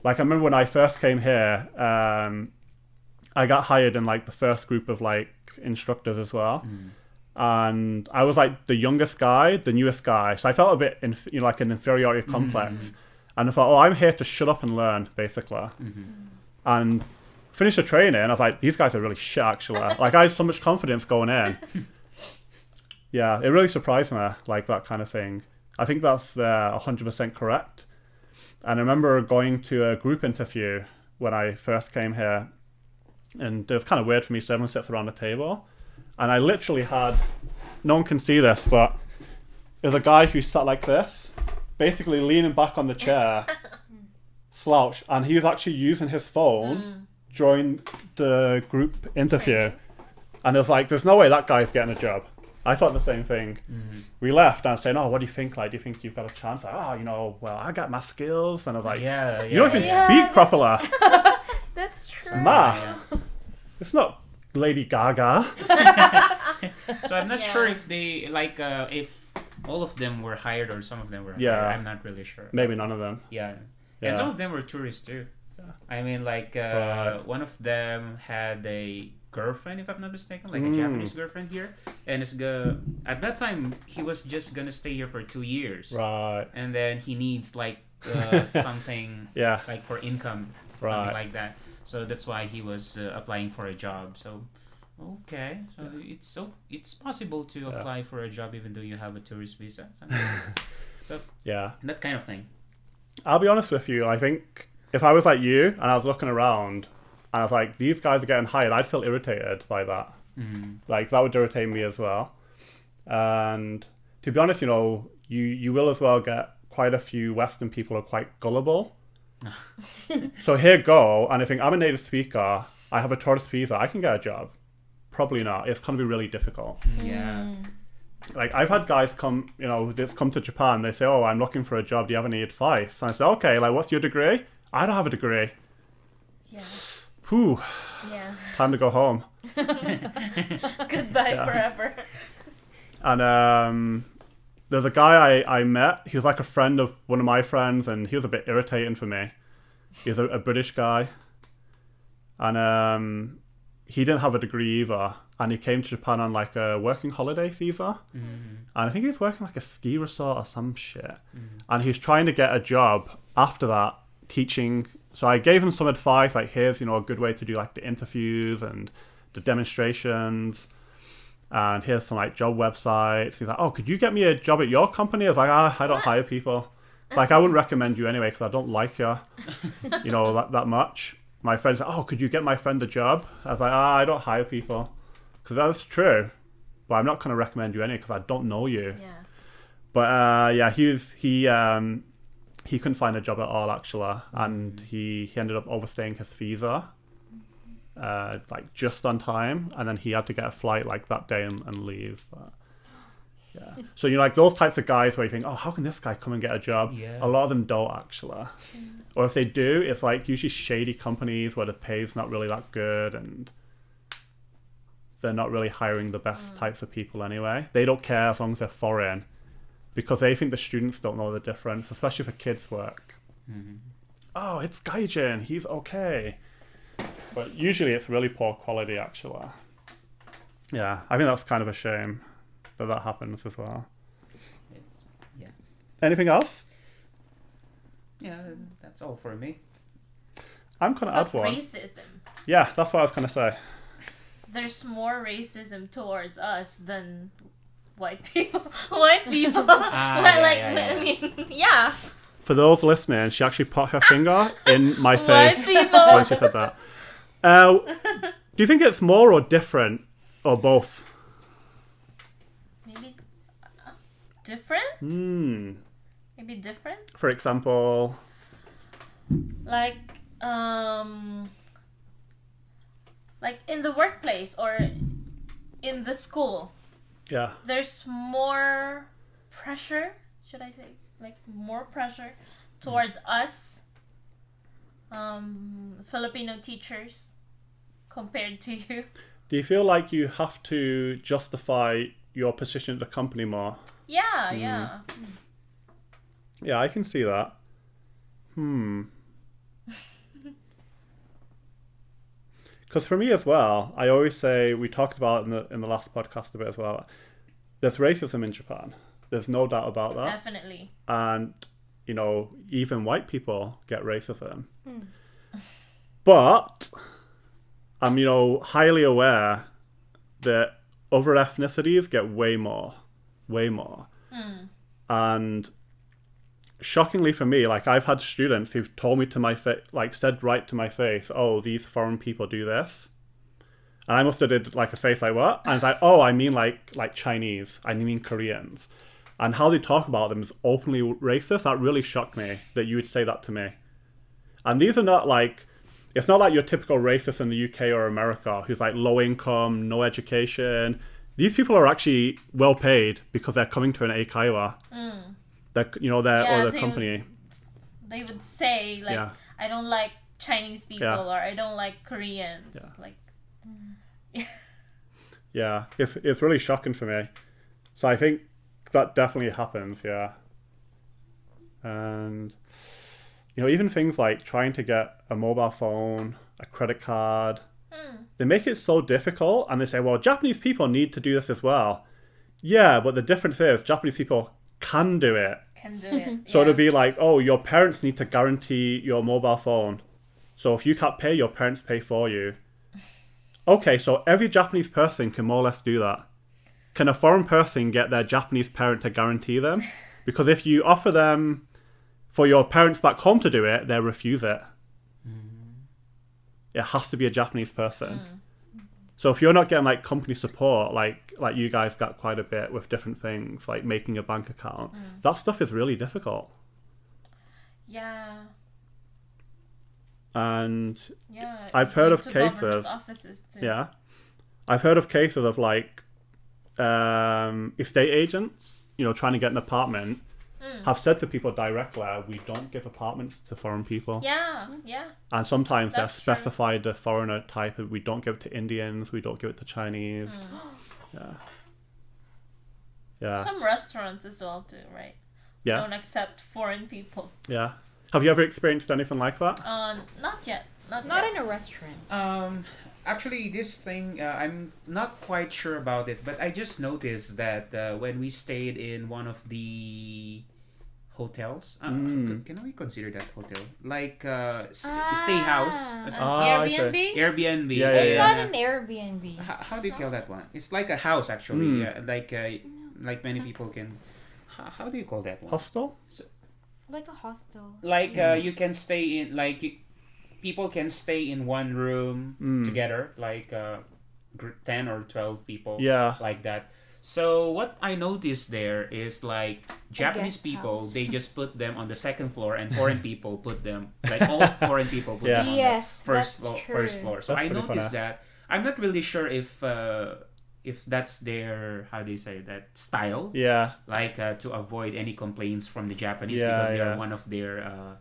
Like, I remember when I first came here, I got hired in like the first group of like instructors as well. And I was like the youngest guy, the newest guy. So I felt a bit like an inferiority complex. And I thought, oh, I'm here to shut up and learn, basically. And finished the training, and I was like, these guys are really shit, actually. Like, I had so much confidence going in. Yeah, it really surprised me, like that kind of thing. I think that's 100% correct. And I remember going to a group interview when I first came here, and it was kind of weird for me, so everyone sits around the table. And I literally had, no one can see this, but there's a guy who sat like this, basically leaning back on the chair, slouched, and he was actually using his phone during the group interview. And it was like, there's no way that guy's getting a job. I thought the same thing. We left and saying, oh, what do you think? Like, do you think you've got a chance? Like, oh, well, I got my skills. And I was like, you don't even speak properly. That's true. It's not Lady Gaga. So I'm not sure if they, like, if all of them were hired or some of them were hired. I'm not really sure. Maybe none of them. Yeah. And some of them were tourists too. I mean, like, one of them had a girlfriend, if I'm not mistaken, like a Japanese girlfriend here. And at that time, he was just gonna stay here for 2 years. Right. And then he needs, like, something, like, for income, something like that. So that's why he was applying for a job. So, okay. So it's possible to apply for a job even though you have a tourist visa. So, that kind of thing. I'll be honest with you. I think if I was like you and I was looking around and I was like, these guys are getting hired, I'd feel irritated by that. Like, that would irritate me as well. And to be honest, you will as well get quite a few Western people who are quite gullible. So here go, and I think I'm a native speaker, I have a tourist visa, I can get a job. Probably not. It's going to be really difficult. Yeah. Like, I've had guys come, they've come to Japan, they say, oh, I'm looking for a job, do you have any advice? And I say, okay, like, what's your degree? I don't have a degree. Yeah. Whew. Yeah. Time to go home. Goodbye forever. And there's a guy I met, he was like a friend of one of my friends, and he was a bit irritating for me. He's a British guy. And he didn't have a degree either. And he came to Japan on like a working holiday visa. And I think he was working like a ski resort or some shit. And he was trying to get a job after that teaching. So I gave him some advice, like, here's, a good way to do like the interviews and the demonstrations. And here's some like job websites. He's like, oh, could you get me a job at your company? I was like, I don't hire people. Like, I wouldn't recommend you anyway because I don't like you, that much. My friend's like, oh, could you get my friend a job? I was like, I don't hire people. Because that's true. But I'm not going to recommend you anyway because I don't know you. Yeah. But yeah, he couldn't find a job at all, actually. And he ended up overstaying his visa. Like just on time, and then he had to get a flight like that day and leave. But, yeah. So like those types of guys where you think, oh, how can this guy come and get a job? Yes. A lot of them don't actually. Or if they do, it's like usually shady companies where the pay's not really that good and they're not really hiring the best types of people anyway. They don't care as long as they're foreign because they think the students don't know the difference, especially for kids' work. Oh, it's Gaijin, he's okay. But usually it's really poor quality, actually. Yeah, I think that's kind of a shame that happens as well. Yeah. Anything else? Yeah, that's all for me. I'm going to add one. Racism. Yeah, that's what I was going to say. There's more racism towards us than white people. White people. I mean, yeah. For those listening, she actually put her finger in my White face people. when she said that. Do you think it's more or different or both? Maybe different? Maybe different? For example? Like in the workplace or in the school. Yeah. There's more pressure, should I say? Like more pressure towards us Filipino teachers compared to you. Do you feel like you have to justify your position at the company more? Yeah, yeah. Yeah, I can see that. Because for me as well, I always say, we talked about it in the last podcast a bit as well, there's racism in Japan. There's no doubt about that. Definitely. And, even white people get racism. But I'm, highly aware that other ethnicities get way more. And shockingly for me, like, I've had students who've told me to my face, like, said right to my face, oh, these foreign people do this. And I must have did like a face like, what? And it's like, oh, I mean like Chinese. I mean Koreans. And how they talk about them is openly racist. That really shocked me that you would say that to me. And these are not like, it's not like your typical racist in the UK or America who's like low income, no education. These people are actually well paid because they're coming to an eikaiwa. Or their company. They would say like, I don't like Chinese people or I don't like Koreans. Yeah. Like, yeah, it's really shocking for me. So I think that definitely happens, yeah. And even things like trying to get a mobile phone, a credit card, they make it so difficult, and they say, well, Japanese people need to do this as well. Yeah, but the difference is Japanese people can do it. So it'll be like, oh, your parents need to guarantee your mobile phone. So if you can't pay, your parents pay for you. Okay, so every Japanese person can more or less do that. Can a foreign person get their Japanese parent to guarantee them? Because if you offer them for your parents back home to do it, they'll refuse it. It has to be a Japanese person. So if you're not getting like company support, like you guys got quite a bit with different things, like making a bank account, that stuff is really difficult. Yeah. And Yeah. I've heard of to cases. government offices too. Yeah, I've heard of cases of like estate agents, trying to get an apartment, have said to people directly, we don't give apartments to foreign people. Yeah. And sometimes That's they're true. specified the foreigner type. We don't give it to Indians. We don't give it to Chinese. Yeah. Some restaurants as well too, right? Yeah. Don't accept foreign people. Yeah. Have you ever experienced anything like that? Not yet. Not Not yet. in a restaurant. Actually, this thing, I'm not quite sure about it, but I just noticed that when we stayed in one of the hotels, can we consider that hotel? Like stay house, I see. Airbnb? Airbnb. Yeah, It's yeah. not an Airbnb. How do you call that one? It's like a house actually. Like many people can. How do you call that one? Hostel? Like a hostel. Like you can stay in people can stay in one room together, like 10 or 12 people. Yeah. Like that. So what I noticed there is like Japanese guest people, house. they just put them on the second floor, and foreign people put them all foreign people put Yeah. them on Yes, the first that's floor. So That's I pretty noticed funny. that. I'm not really sure if that's their, how do you say that, style, Yeah. like to avoid any complaints from the Japanese, Yeah, because they yeah. are one of their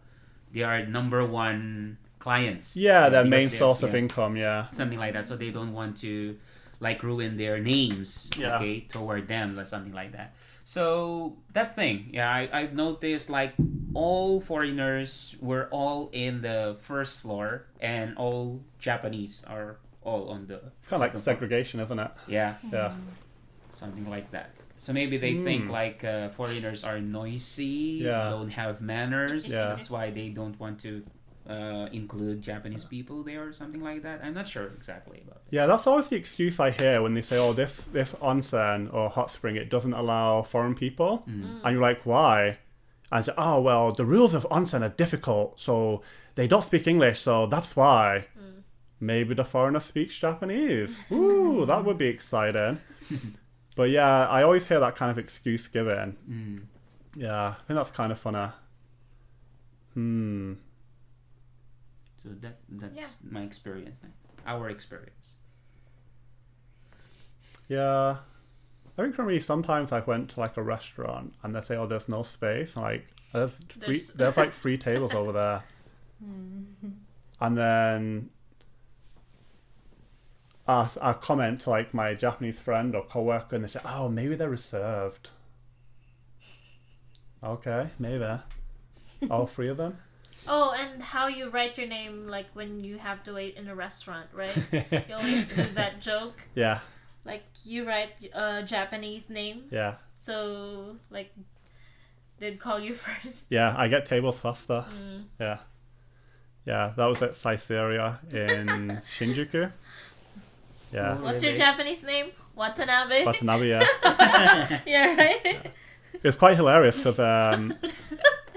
they are number one clients. Yeah, their because main they're- source of yeah, income, yeah. something like that. So they don't want to like ruin their names, Yeah. okay, toward them, or something like that. So that thing, yeah, I've noticed like all foreigners were all in the first floor, and all Japanese are all on the It's kind of like second floor. segregation, isn't it? Yeah, Yeah. something like that. So maybe they think like foreigners are noisy, Yeah. don't have manners. Yeah. That's why they don't want to include Japanese people there, or something like that. I'm not sure exactly about it. Yeah, that's always the excuse I hear when they say, oh, this onsen or hot spring, it doesn't allow foreign people. And you're like, why? And say, oh, well, the rules of onsen are difficult, so they don't speak English, so that's why. Maybe the foreigner speaks Japanese. Ooh, that would be exciting. But yeah, I always hear that kind of excuse given. Yeah, I think that's kind of funny. So that's my experience, our experience. Yeah. I think for me, sometimes I went to like a restaurant and they say, oh, there's no space. And like, there's like 3 tables over there. And then I comment to like my Japanese friend or coworker and they say, oh, maybe they're reserved. Okay, maybe. All 3 of them? Oh, and how you write your name, like when you have to wait in a restaurant, right? You always do that joke. Yeah, Like you write a Japanese name, yeah. so like they'd call you first. Yeah, I get tables faster. Yeah. Yeah, that was at Saiseria in Shinjuku. Yeah. What's your Japanese name? Watanabe. Watanabe, yeah. Yeah, right. It was quite hilarious because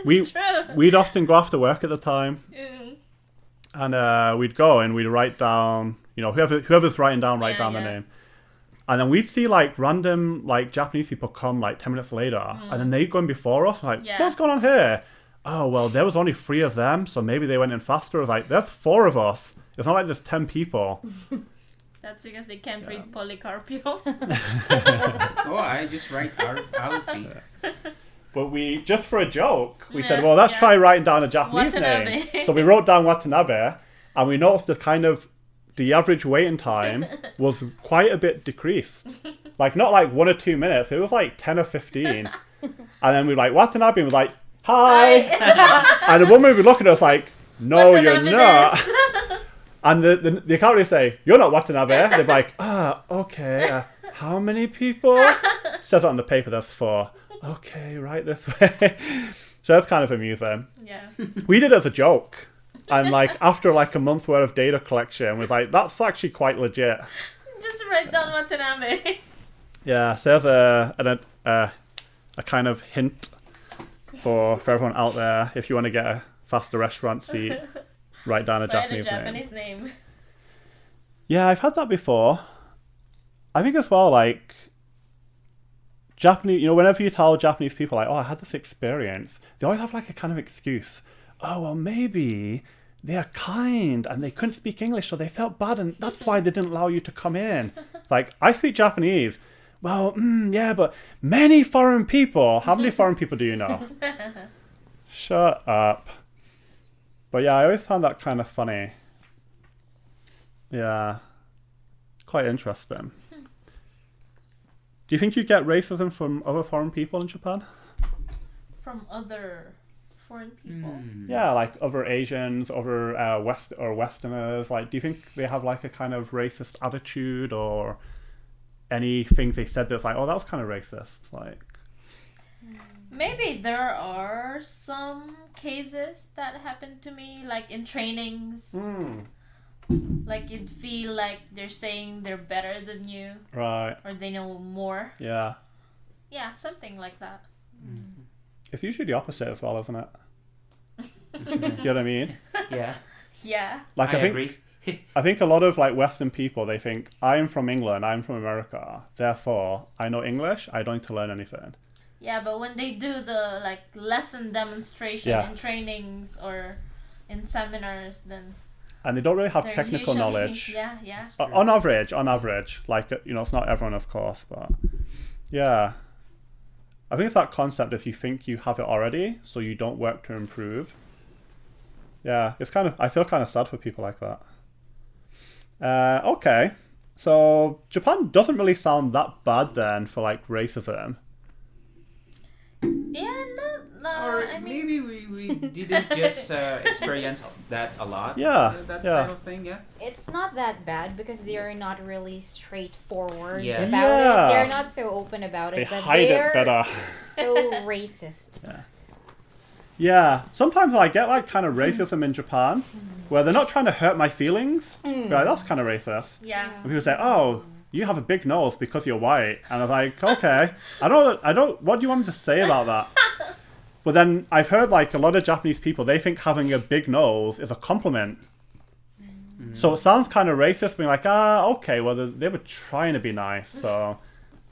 It's true. we'd often go after work at the time, Mm. and we'd go and we'd write down, whoever's writing down, write Yeah, down yeah. their name. And then we'd see like random like Japanese people come like 10 minutes later, and then they'd go in before us. Like, Yeah. what's going on here? Oh, well, there was only 3 of them, so maybe they went in faster. I was like, there's 4 of us. It's not like there's 10 people. That's because they can't read Polycarpio. Oh, I just write Alfie. But we, just for a joke, we Yeah, said, well, let's yeah. try writing down a Japanese Watanabe. name. So we wrote down Watanabe, and we noticed the average waiting time was quite a bit decreased. Like, not like 1 or 2 minutes, it was like 10 or 15. And then we were like, Watanabe, and we're like, hi! And the woman would look at us like, no, you're Watanabe not. desu. And they can't really say, you're not Watanabe. They're like, okay, how many people? Says it on the paper, there's 4. Okay, right this way. So that's kind of amusing. Yeah. We did it as a joke. And like after like a month's worth of data collection, we're like, that's actually quite legit. Just write down Watanabe. Yeah, so there's a kind of hint for everyone out there. If you want to get a faster restaurant seat, write down a Write a Japanese name. Japanese name. Yeah, I've had that before. I think as well, like, Japanese, whenever you tell Japanese people, like, oh, I had this experience, they always have, like, a kind of excuse. Oh, well, maybe they're kind and they couldn't speak English, so they felt bad, and that's why they didn't allow you to come in. Like, I speak Japanese. Well, yeah, but many foreign people. How many foreign people do you know? Shut up. But yeah, I always found that kind of funny. Yeah. Quite interesting. Do you think you get racism from other foreign people in Japan? From other foreign people? Yeah, like other Asians, other Westerners. Like, do you think they have like a kind of racist attitude, or anything they said that's like, oh, that was kind of racist? Like, Maybe there are some cases that happened to me, like in trainings. Like you'd feel like they're saying they're better than you, right? Or they know more. Yeah. Yeah, something like that. It's usually the opposite as well, isn't it? You know what I mean? Yeah. Yeah. Like, I think agree. I think a lot of like Western people, they think, I'm from England, I'm from America, therefore I know English, I don't need to learn anything. Yeah, but when they do the like lesson demonstration in trainings or in seminars, then and they don't really have they're technical usually, knowledge. Yeah. On average, like, it's not everyone, of course, but yeah. I think it's that concept, if you think you have it already, so you don't work to improve. Yeah, I feel kind of sad for people like that. Okay, so Japan doesn't really sound that bad then for like racism. Yeah, Or I mean, maybe we didn't just experience that a lot. Yeah, That yeah. kind of thing, yeah. It's not that bad because they are not really straightforward Yeah. about Yeah. it. They're not so open about They it, but hide they're it better. so racist. Yeah, sometimes I get like kind of racism in Japan, where they're not trying to hurt my feelings. Like, that's kind of racist. yeah. And people say, "Oh, you have a big nose because you're white," and I was like, "Okay, I don't. What do you want me to say about that?" But then I've heard like a lot of Japanese people, they think having a big nose is a compliment. So it sounds kind of racist, being like, okay, well they were trying to be nice. So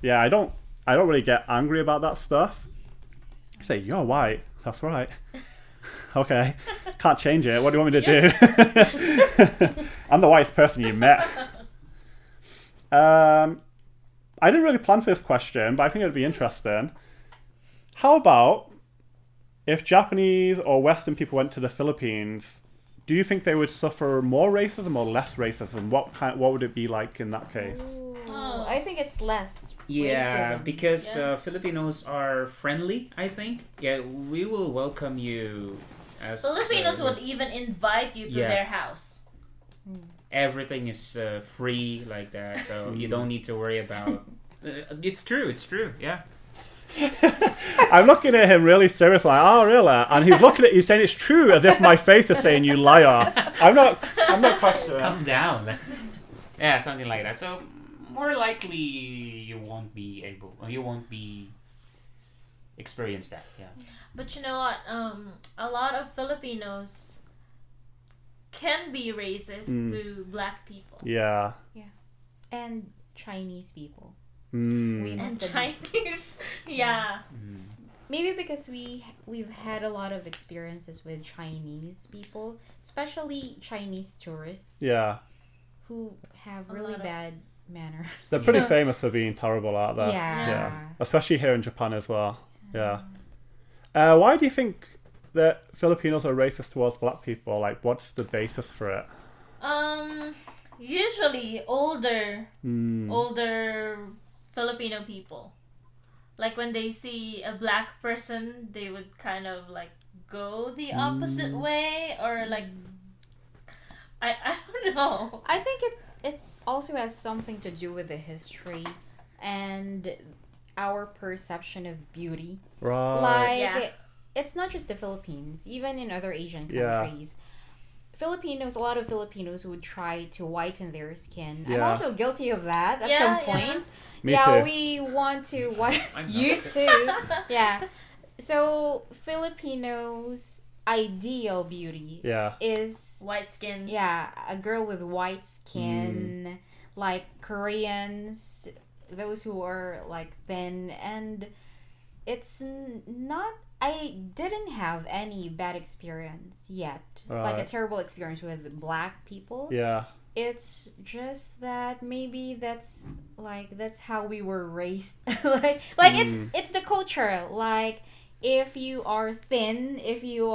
yeah, I don't really get angry about that stuff. I say, you're white. That's right. Okay, can't change it. What do you want me to do? I'm the whitest person you met. I didn't really plan for this question, but I think it'd be interesting. How about if Japanese or Western people went to the Philippines, do you think they would suffer more racism or less racism? What would it be like in that case? Oh, I think it's less Yeah, racism. because Filipinos are friendly, I think. Yeah, we will welcome you as... Filipinos would even invite you to Yeah. their house. Everything is free like that, so you don't need to worry about... it's true, yeah. I'm looking at him really seriously, like, oh really? And he's saying it's true as if my face is saying you liar. I'm not questioning. Calm down. Yeah, something like that. So more likely you won't be experience that. Yeah. But you know what? A lot of Filipinos can be racist to black people. Yeah. And Chinese people. We And must admit. Chinese, yeah. Maybe because we've had a lot of experiences with Chinese people, especially Chinese tourists Yeah. who have A really lot of- bad manners. They're pretty famous for being terrible out there. Yeah. Especially here in Japan as well. Yeah. Why do you think that Filipinos are racist towards black people? Like, what's the basis for it? Usually older Filipino people. Like when they see a black person, they would kind of like go the opposite way, or like I don't know. I think it also has something to do with the history and our perception of beauty. Right. Like, Yeah. it's not just the Philippines, even in other Asian Yeah. countries. A lot of Filipinos would try to whiten their skin. I'm Yeah. also guilty of that at Yeah, some yeah. point. Me too. We want to I'm you not. too. Yeah. So Filipinos, ideal beauty Yeah. is White skin. a girl with white skin, like Koreans, those who are like thin, and it's not. I didn't have any bad experience yet, like a Right. terrible experience with black people. Yeah. It's just that maybe that's how we were raised. like it's the culture. Like if you are thin, if you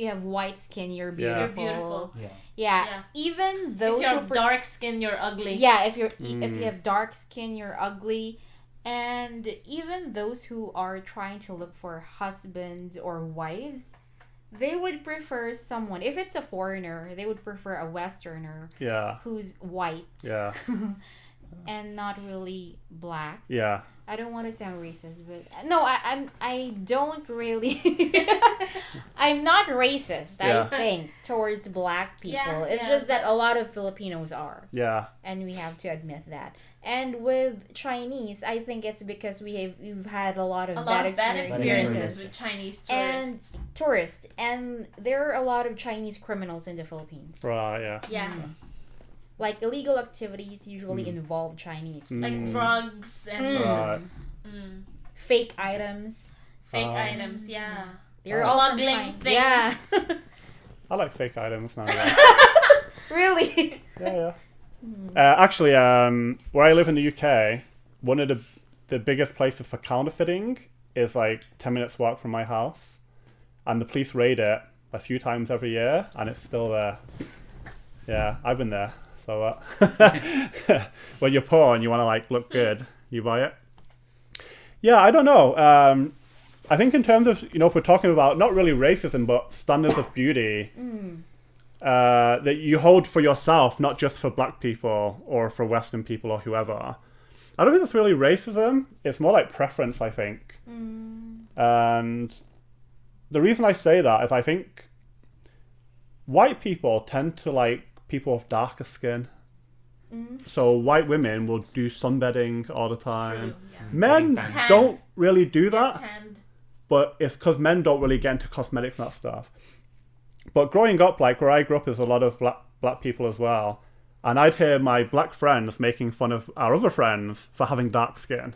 have white skin, you're Yeah. beautiful. You're beautiful. Yeah. Yeah. Yeah. Even those If you who have dark skin, you're ugly. yeah, if you have dark skin, you're ugly. And even those who are trying to look for husbands or wives, they would prefer someone. If it's a foreigner, they would prefer a Westerner Yeah. who's white Yeah. and not really black. Yeah. I don't want to sound racist, but no, I don't really. I'm not racist. Yeah. I think towards black people. Yeah, It's yeah. just that a lot of Filipinos are, Yeah. and we have to admit that. And with Chinese, I think it's because we've had a lot of A lot bad of bad experiences. experiences with Chinese And tourists. tourists, and there are a lot of Chinese criminals in the Philippines. Right. Yeah. Yeah. Like illegal activities usually involve Chinese. Like drugs and Right. Fake items. fake Oh. items. Yeah. They're all from Smuggling China. things. Yeah. I like fake items now. Yeah. Really? Yeah. Actually, where I live in the UK, one of the biggest places for counterfeiting is like 10 minutes walk from my house, and the police raid it a few times every year, and it's still there. Yeah, I've been there. So when you're poor and you want to like look good, you buy it. Yeah, I don't know. I think in terms of, if we're talking about not really racism, but standards of beauty, that you hold for yourself, not just for black people or for Western people or whoever. I don't think it's really racism. It's more like preference, I think. And the reason I say that is I think white people tend to like people with darker skin. So white women will do sunbathing all the time. True, yeah. Men Getting tan. don't really do that, Tanned. but it's because men don't really get into cosmetics and that stuff. But growing up, like where I grew up, there's a lot of black people as well. And I'd hear my black friends making fun of our other friends for having dark skin.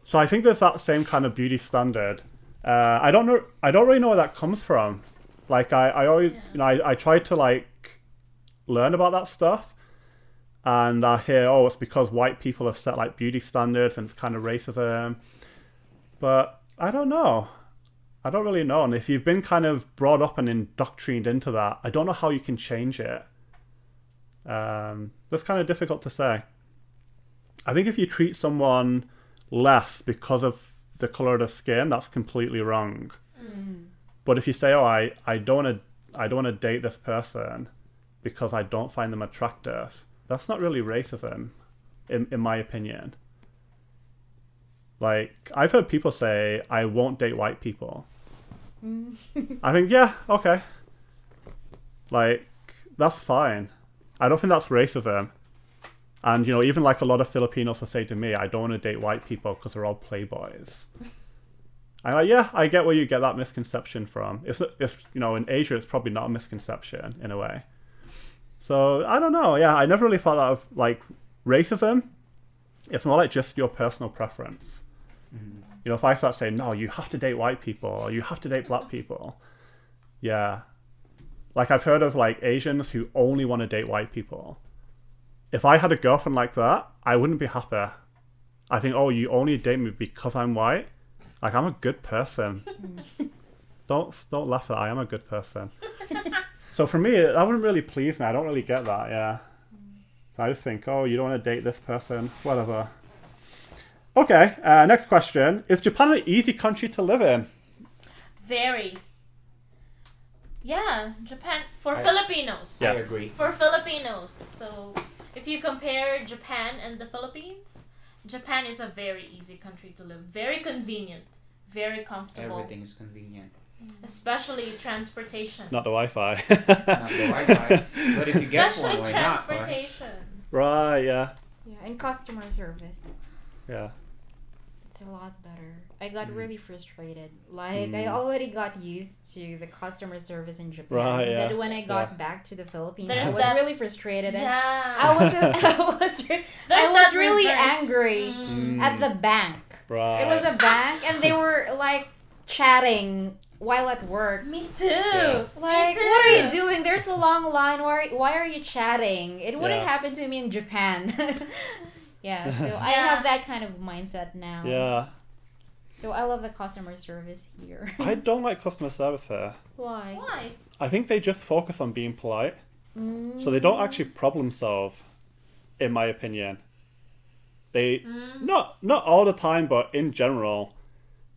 So I think there's that same kind of beauty standard. I don't really know where that comes from. Like I always, I try to like learn about that stuff, and I hear, it's because white people have set like beauty standards and it's kind of racism. But I don't know. I don't really know. And if you've been kind of brought up and indoctrinated into that, I don't know how you can change it. That's kind of difficult to say. I think if you treat someone less because of the color of their skin, that's completely wrong. But if you say, I don't want to date this person because I don't find them attractive, that's not really racism, in my opinion. Like, I've heard people say, I won't date white people. I think, yeah, okay. Like, that's fine. I don't think that's racism. And, even like a lot of Filipinos will say to me, I don't want to date white people because they're all playboys. I'm like, yeah, I get where you get that misconception from. It's in Asia, it's probably not a misconception in a way. So, I don't know. Yeah, I never really thought that of, like, racism. It's more like just your personal preference. If I start saying, no, you have to date white people, or you have to date black people. Yeah. Like, I've heard of, like, Asians who only want to date white people. If I had a girlfriend like that, I wouldn't be happy. I think, you only date me because I'm white? Like, I'm a good person. Don't laugh at that. I am a good person. So for me, that wouldn't really please me. I don't really get that, yeah. So I just think, you don't want to date this person, whatever. Okay, next question. Is Japan an easy country to live in? Very. Yeah, Japan for Filipinos. Yeah. I agree. For Filipinos. So, if you compare Japan and the Philippines, Japan is a very easy country to live. Very convenient. Very comfortable. Everything is convenient. Especially transportation. Not the Wi-Fi. Not the Wi-Fi. But if you get Especially one, why not? Right? transportation. Right, yeah. Yeah, and customer service. Yeah. It's a lot better. I got really frustrated. Like, I already got used to the customer service in Japan. Right, yeah. That when I got back to the Philippines, There's I was that- really frustrated. And Yeah. I was that really reverse. angry at the bank. Right. It was a bank, and they were like chatting while at work. Me too. Yeah. Like, Me too. what are you doing? There's a long line. Why are you chatting? It wouldn't Yeah. happen to me in Japan. Yeah, so I Yeah. have that kind of mindset now. Yeah. So I love the customer service here. I don't like customer service here. Why? Why? I think they just focus on being polite. So they don't actually problem solve, in my opinion. They not all the time, but in general,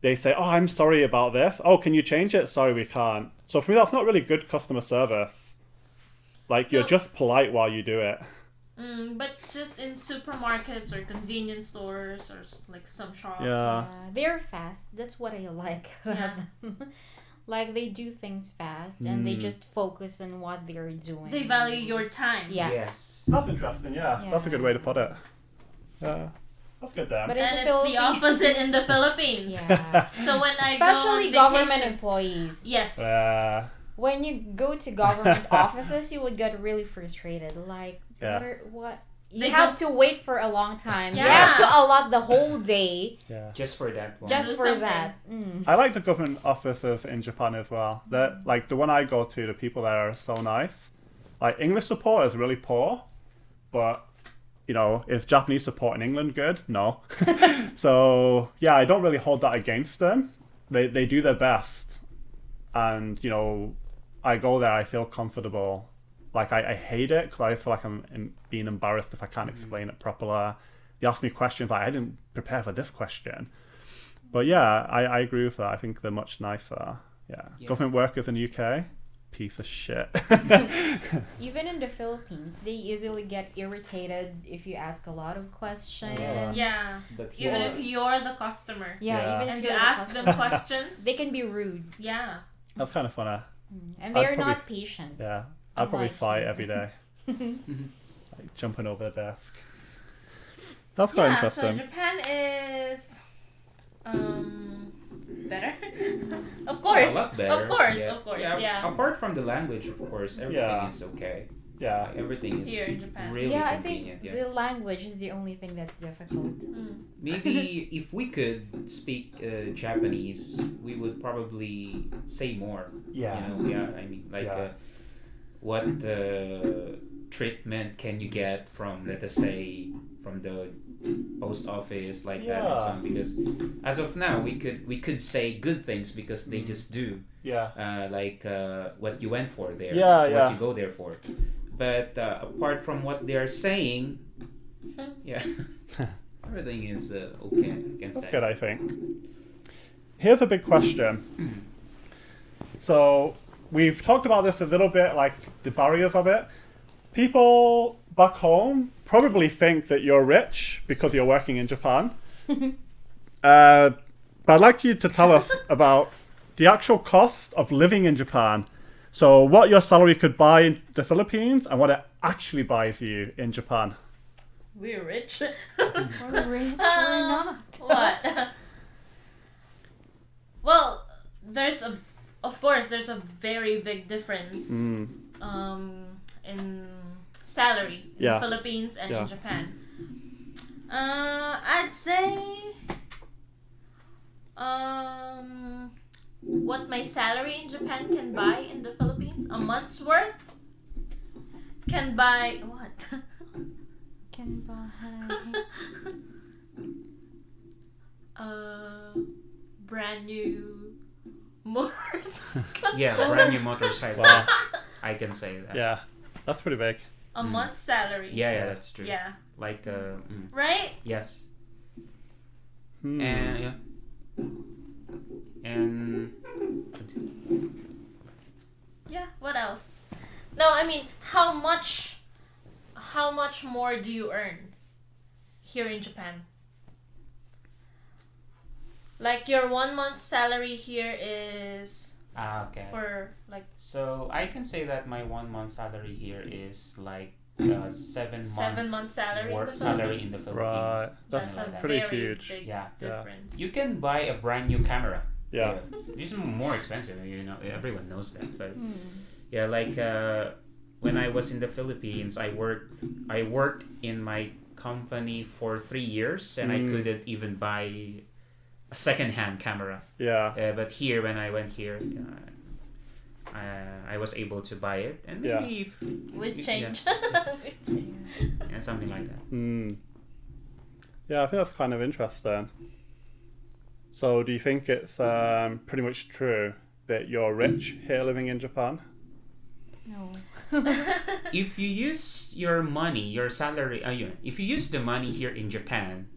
they say, "Oh, I'm sorry about this. Oh, can you change it? Sorry, we can't." So for me, that's not really good customer service. Like, you're No. just polite while you do it. But just in supermarkets or convenience stores or like some shops. Yeah. They're fast. That's what I like about Yeah. them. Like, they do things fast, and they just focus on what they're doing. They value your time. Yeah. Yes. That's interesting. Yeah, Yeah. that's a good way to put it. Yeah, that's good then. But in And the it's the Philippines- opposite in the Philippines. Yeah. So when I Especially go on government vacation- employees. Yes. When you go to government offices, you would get really frustrated. Like, Yeah. what? You They have don't- to wait for a long time. You Yeah. have to allot the whole day Yeah. Just for that one. just Do for something. that. Mm. I like the government offices in Japan as well. That, like, the one I go to, the people there are so nice. Like, English support is really poor, but you know, is Japanese support in England good? No. So yeah, I don't really hold that against them. They do their best, and you know, I go there, I feel comfortable. Like, I hate it because I feel like I'm being embarrassed if I can't explain it properly. They ask me questions like, I didn't prepare for this question. But yeah, I agree with that. I think they're much nicer. Yeah. Yes. Government workers in the UK, piece of shit. Even in the Philippines, they easily get irritated if you ask a lot of questions. Yeah. Yeah. But Even here- if you're the customer. Yeah, Yeah. even And if you you're the ask them customer. questions. They can be rude. Yeah. That's kind of funny. And I'd they're probably- not patient. Yeah. I'd probably Unlike fight here. every day. Like, jumping over the desk. That's quite Yeah, so interesting. Japan is better. Of course. A lot better. Of course, Yeah. of course. Yeah. Yeah. Apart from the language, of course, everything Yeah. is okay. Yeah. Like, everything is Here in Japan. really Yeah, I convenient. think Yeah. the language is the only thing that's difficult. Maybe if we could speak Japanese, we would probably say more. Yeah. You know? Yeah. I mean, like, Yeah. what treatment can you get from, let us say, from the post office, like that, and so Yeah. on? Because as of now, we could say good things because they just do. Yeah. Like what you went for there, Yeah, what yeah. you go there for. But apart from what they're saying, yeah, everything is okay. I can That's say. good, I think. Here's a big question. So, we've talked about this a little bit, like the barriers of it. People back home probably think that you're rich because you're working in Japan. But I'd like you to tell us about the actual cost of living in Japan. So, what your salary could buy in the Philippines and what it actually buys you in Japan. We're rich. We're rich, we're not. What? Well, of course, there's a very big difference Mm. in salary in Yeah. the Philippines and Yeah. in Japan. I'd say what my salary in Japan can buy in the Philippines, a month's worth can buy what? Can buy. Brand new motorcycle. Yeah, brand new motorcycle. Wow. I can say that. Yeah, that's pretty big. A month's salary. Yeah, that's true. Yeah. Like, Right? yes. Hmm. And yeah. And Yeah, what else? No, I mean, how much more do you earn here in Japan? Like your 1 month salary here is okay. for like So I can say that my 1 month salary here is like 7 month salary in the salary in Philippines. the Philippines. Right. That's Something like that. pretty very huge. big Yeah. difference. You can buy a brand new camera. Yeah. It's more expensive, you know. Everyone knows that, but Hmm. yeah, like when I was in the Philippines, I worked in my company for 3 years, and I couldn't even buy a second-hand camera. Yeah. But here, when I went here, I was able to buy it, and maybe With change. yeah, something like that. Yeah, I think that's kind of interesting. So, do you think it's pretty much true that you're rich here living in Japan? No. If you use your money, your salary, if you use the money here in Japan,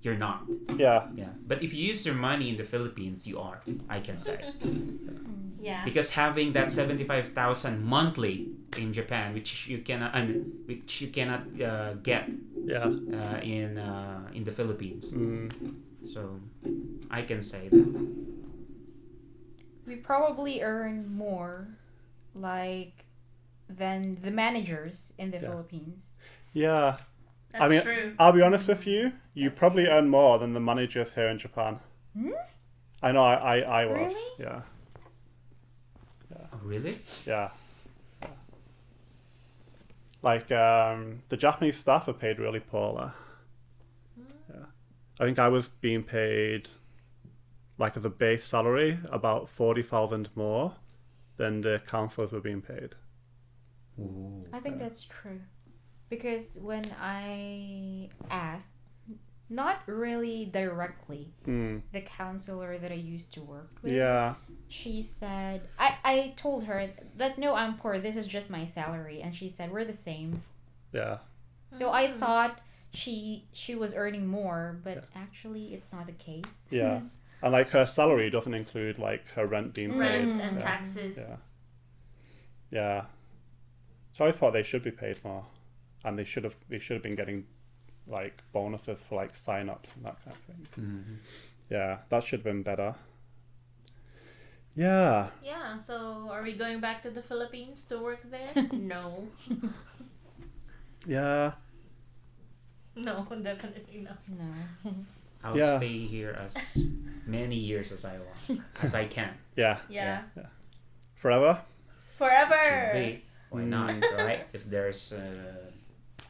you're not. Yeah. Yeah, but if you use your money in the Philippines, you are. I can say. Yeah. Because having that 75,000 monthly in Japan, which you cannot get Yeah. in the Philippines, Mm. so I can say that. We probably earn more, like, than the managers in the Philippines. Yeah. That's I mean, true. I'll be honest with you. You That's probably earn more than the managers here in Japan. Hmm? I know. I was. Really? Yeah. Oh, really? Yeah. Like the Japanese staff are paid really poorly. Yeah. I think I was being paid, like as a base salary, about 40,000 more than the counselors were being paid. Ooh. I think that's true. Because when I asked, not really directly, the counselor that I used to work with, Yeah. she said, I told her that no, I'm poor, this is just my salary. And she said, we're the same. Yeah. So I thought she was earning more, but actually it's not the case. Yeah. And like her salary doesn't include like her rent being paid. Rent and Yeah. taxes. Yeah. Yeah. So I thought they should be paid more, and they should have been getting like bonuses for like sign-ups and that kind of thing. Mhm. Yeah, that should have been better. Yeah. Yeah, so are we going back to the Philippines to work there? No. Yeah. No, definitely not. No. I'll Yeah. stay here as many years as I want, as I can. Yeah. Yeah. Forever. Forever! Wait, why not, right? If there's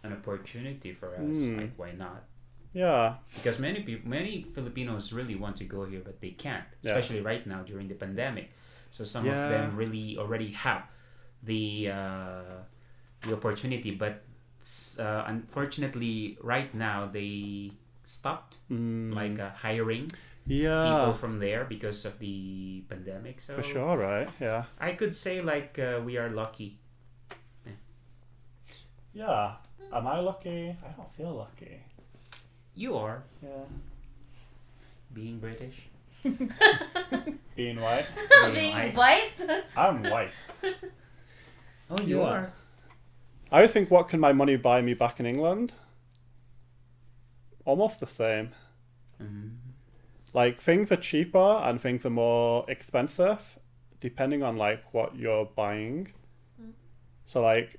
an opportunity for us, like why not? Yeah. Because many Filipinos really want to go here, but they can't, Yeah. especially right now during the pandemic. So some Yeah. of them really already have the opportunity, but unfortunately, right now they stopped like hiring people Yeah. from there because of the pandemic. So For sure, right? Yeah. I could say like we are lucky. Yeah. Am I lucky? I don't feel lucky. You are Yeah. being British. Being white. Being white? I'm white. Oh, you Yeah. are. I think, what can my money buy me back in England? Almost the same. Like, things are cheaper and things are more expensive depending on like what you're buying. So like,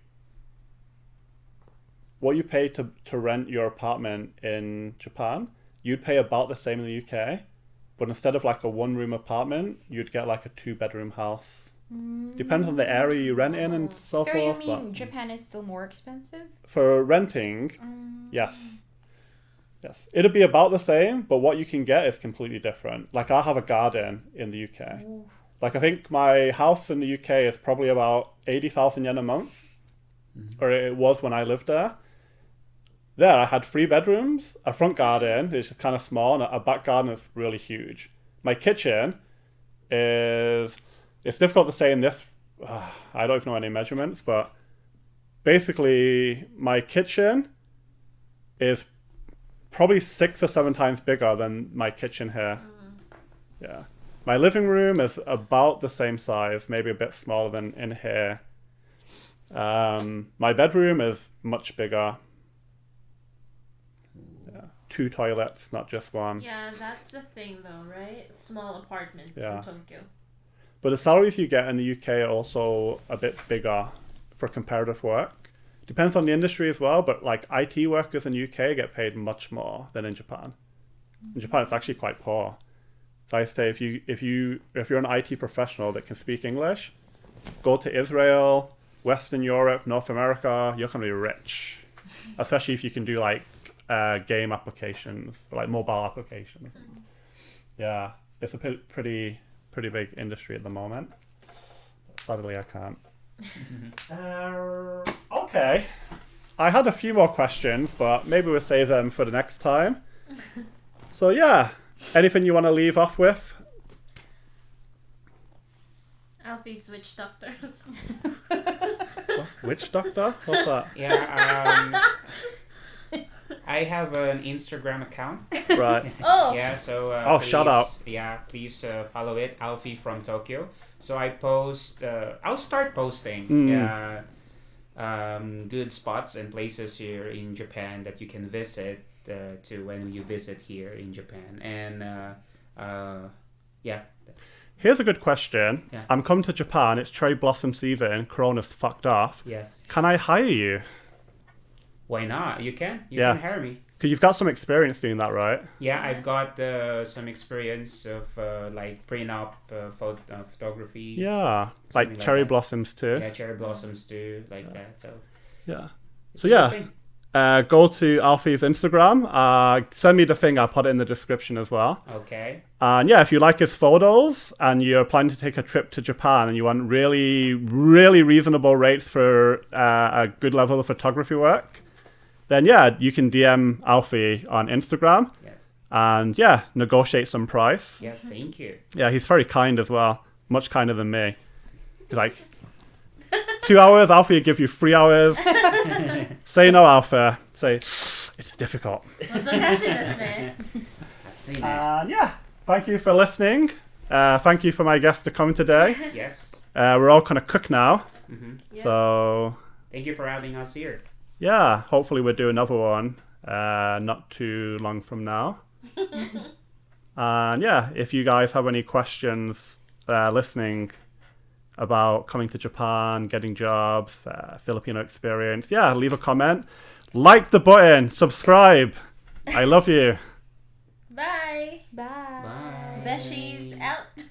what you pay to rent your apartment in Japan, you'd pay about the same in the UK, but instead of like a 1-room apartment, you'd get like a 2-bedroom house. Depends on the area you rent in and so So you forth. mean Japan is still more expensive? For renting, yes. Yes. It'd be about the same, but what you can get is completely different. Like, I have a garden in the UK. Like, I think my house in the UK is probably about 80,000 yen a month. Or it was when I lived there. There, I had 3 bedrooms, a front garden, it's just kind of small, and a back garden is really huge. My kitchen is... It's difficult to say in this... I don't even know any measurements, but basically, my kitchen is probably 6 or 7 times bigger than my kitchen here. Yeah. My living room is about the same size, maybe a bit smaller than in here. My bedroom is much bigger. Yeah. 2 toilets, not just one. Yeah, that's the thing though, right? Small apartments Yeah. in Tokyo. But the salaries you get in the UK are also a bit bigger for comparative work. Depends on the industry as well, but like IT workers in UK get paid much more than in Japan. In Japan, it's actually quite poor. So I say if you're an IT professional that can speak English, go to Israel, Western Europe, North America. You're gonna be rich, especially if you can do like game applications, like mobile applications. Yeah, it's a pretty big industry at the moment. Sadly, I can't. Okay. I had a few more questions, but maybe we'll save them for the next time. So yeah, anything you want to leave off with? Alfie's witch doctor. What? Witch doctor? What's that? Yeah, I have an Instagram account. Right. Oh. Yeah, so please, shout out. Yeah, please follow it, Alfie from Tokyo. So I post. I'll start posting. Good spots and places here in Japan that you can visit to when you visit here in Japan. And yeah. Here's a good question. Yeah. I'm coming to Japan. It's cherry blossom season. Corona's fucked off. Yes. Can I hire you? Why not? You can. You Yeah. can hire me. Because you've got some experience doing that, right? Yeah, I've got some experience of like prenup photography. Yeah. Something Like like cherry that. blossoms too. Yeah, cherry blossoms too, like that. So Yeah. it's So a yeah. good thing. Go to Alfie's Instagram. Send me the thing. I'll put it in the description as well. Okay. And yeah, if you like his photos and you're planning to take a trip to Japan and you want really, really reasonable rates for a good level of photography work, then yeah, you can DM Alfie on Instagram Yes. and yeah, negotiate some price. Yes. Thank you. Yeah, he's very kind as well. Much kinder than me. He's like, 2 hours, Alfie will give you 3 hours. Say no, Alpha. Say, it's difficult. 難しいですね。I've seen that. Yeah, thank you for listening. Thank you for my guest to come today. Yes. We're all going to cook now. Yeah. So, Thank you for having us here. yeah, hopefully we'll do another one not too long from now. And yeah, if you guys have any questions listening about coming to Japan, getting jobs, Filipino experience, yeah, leave a comment. Like the button, subscribe. I love you. Bye. Bye. Bye. Beshy's out.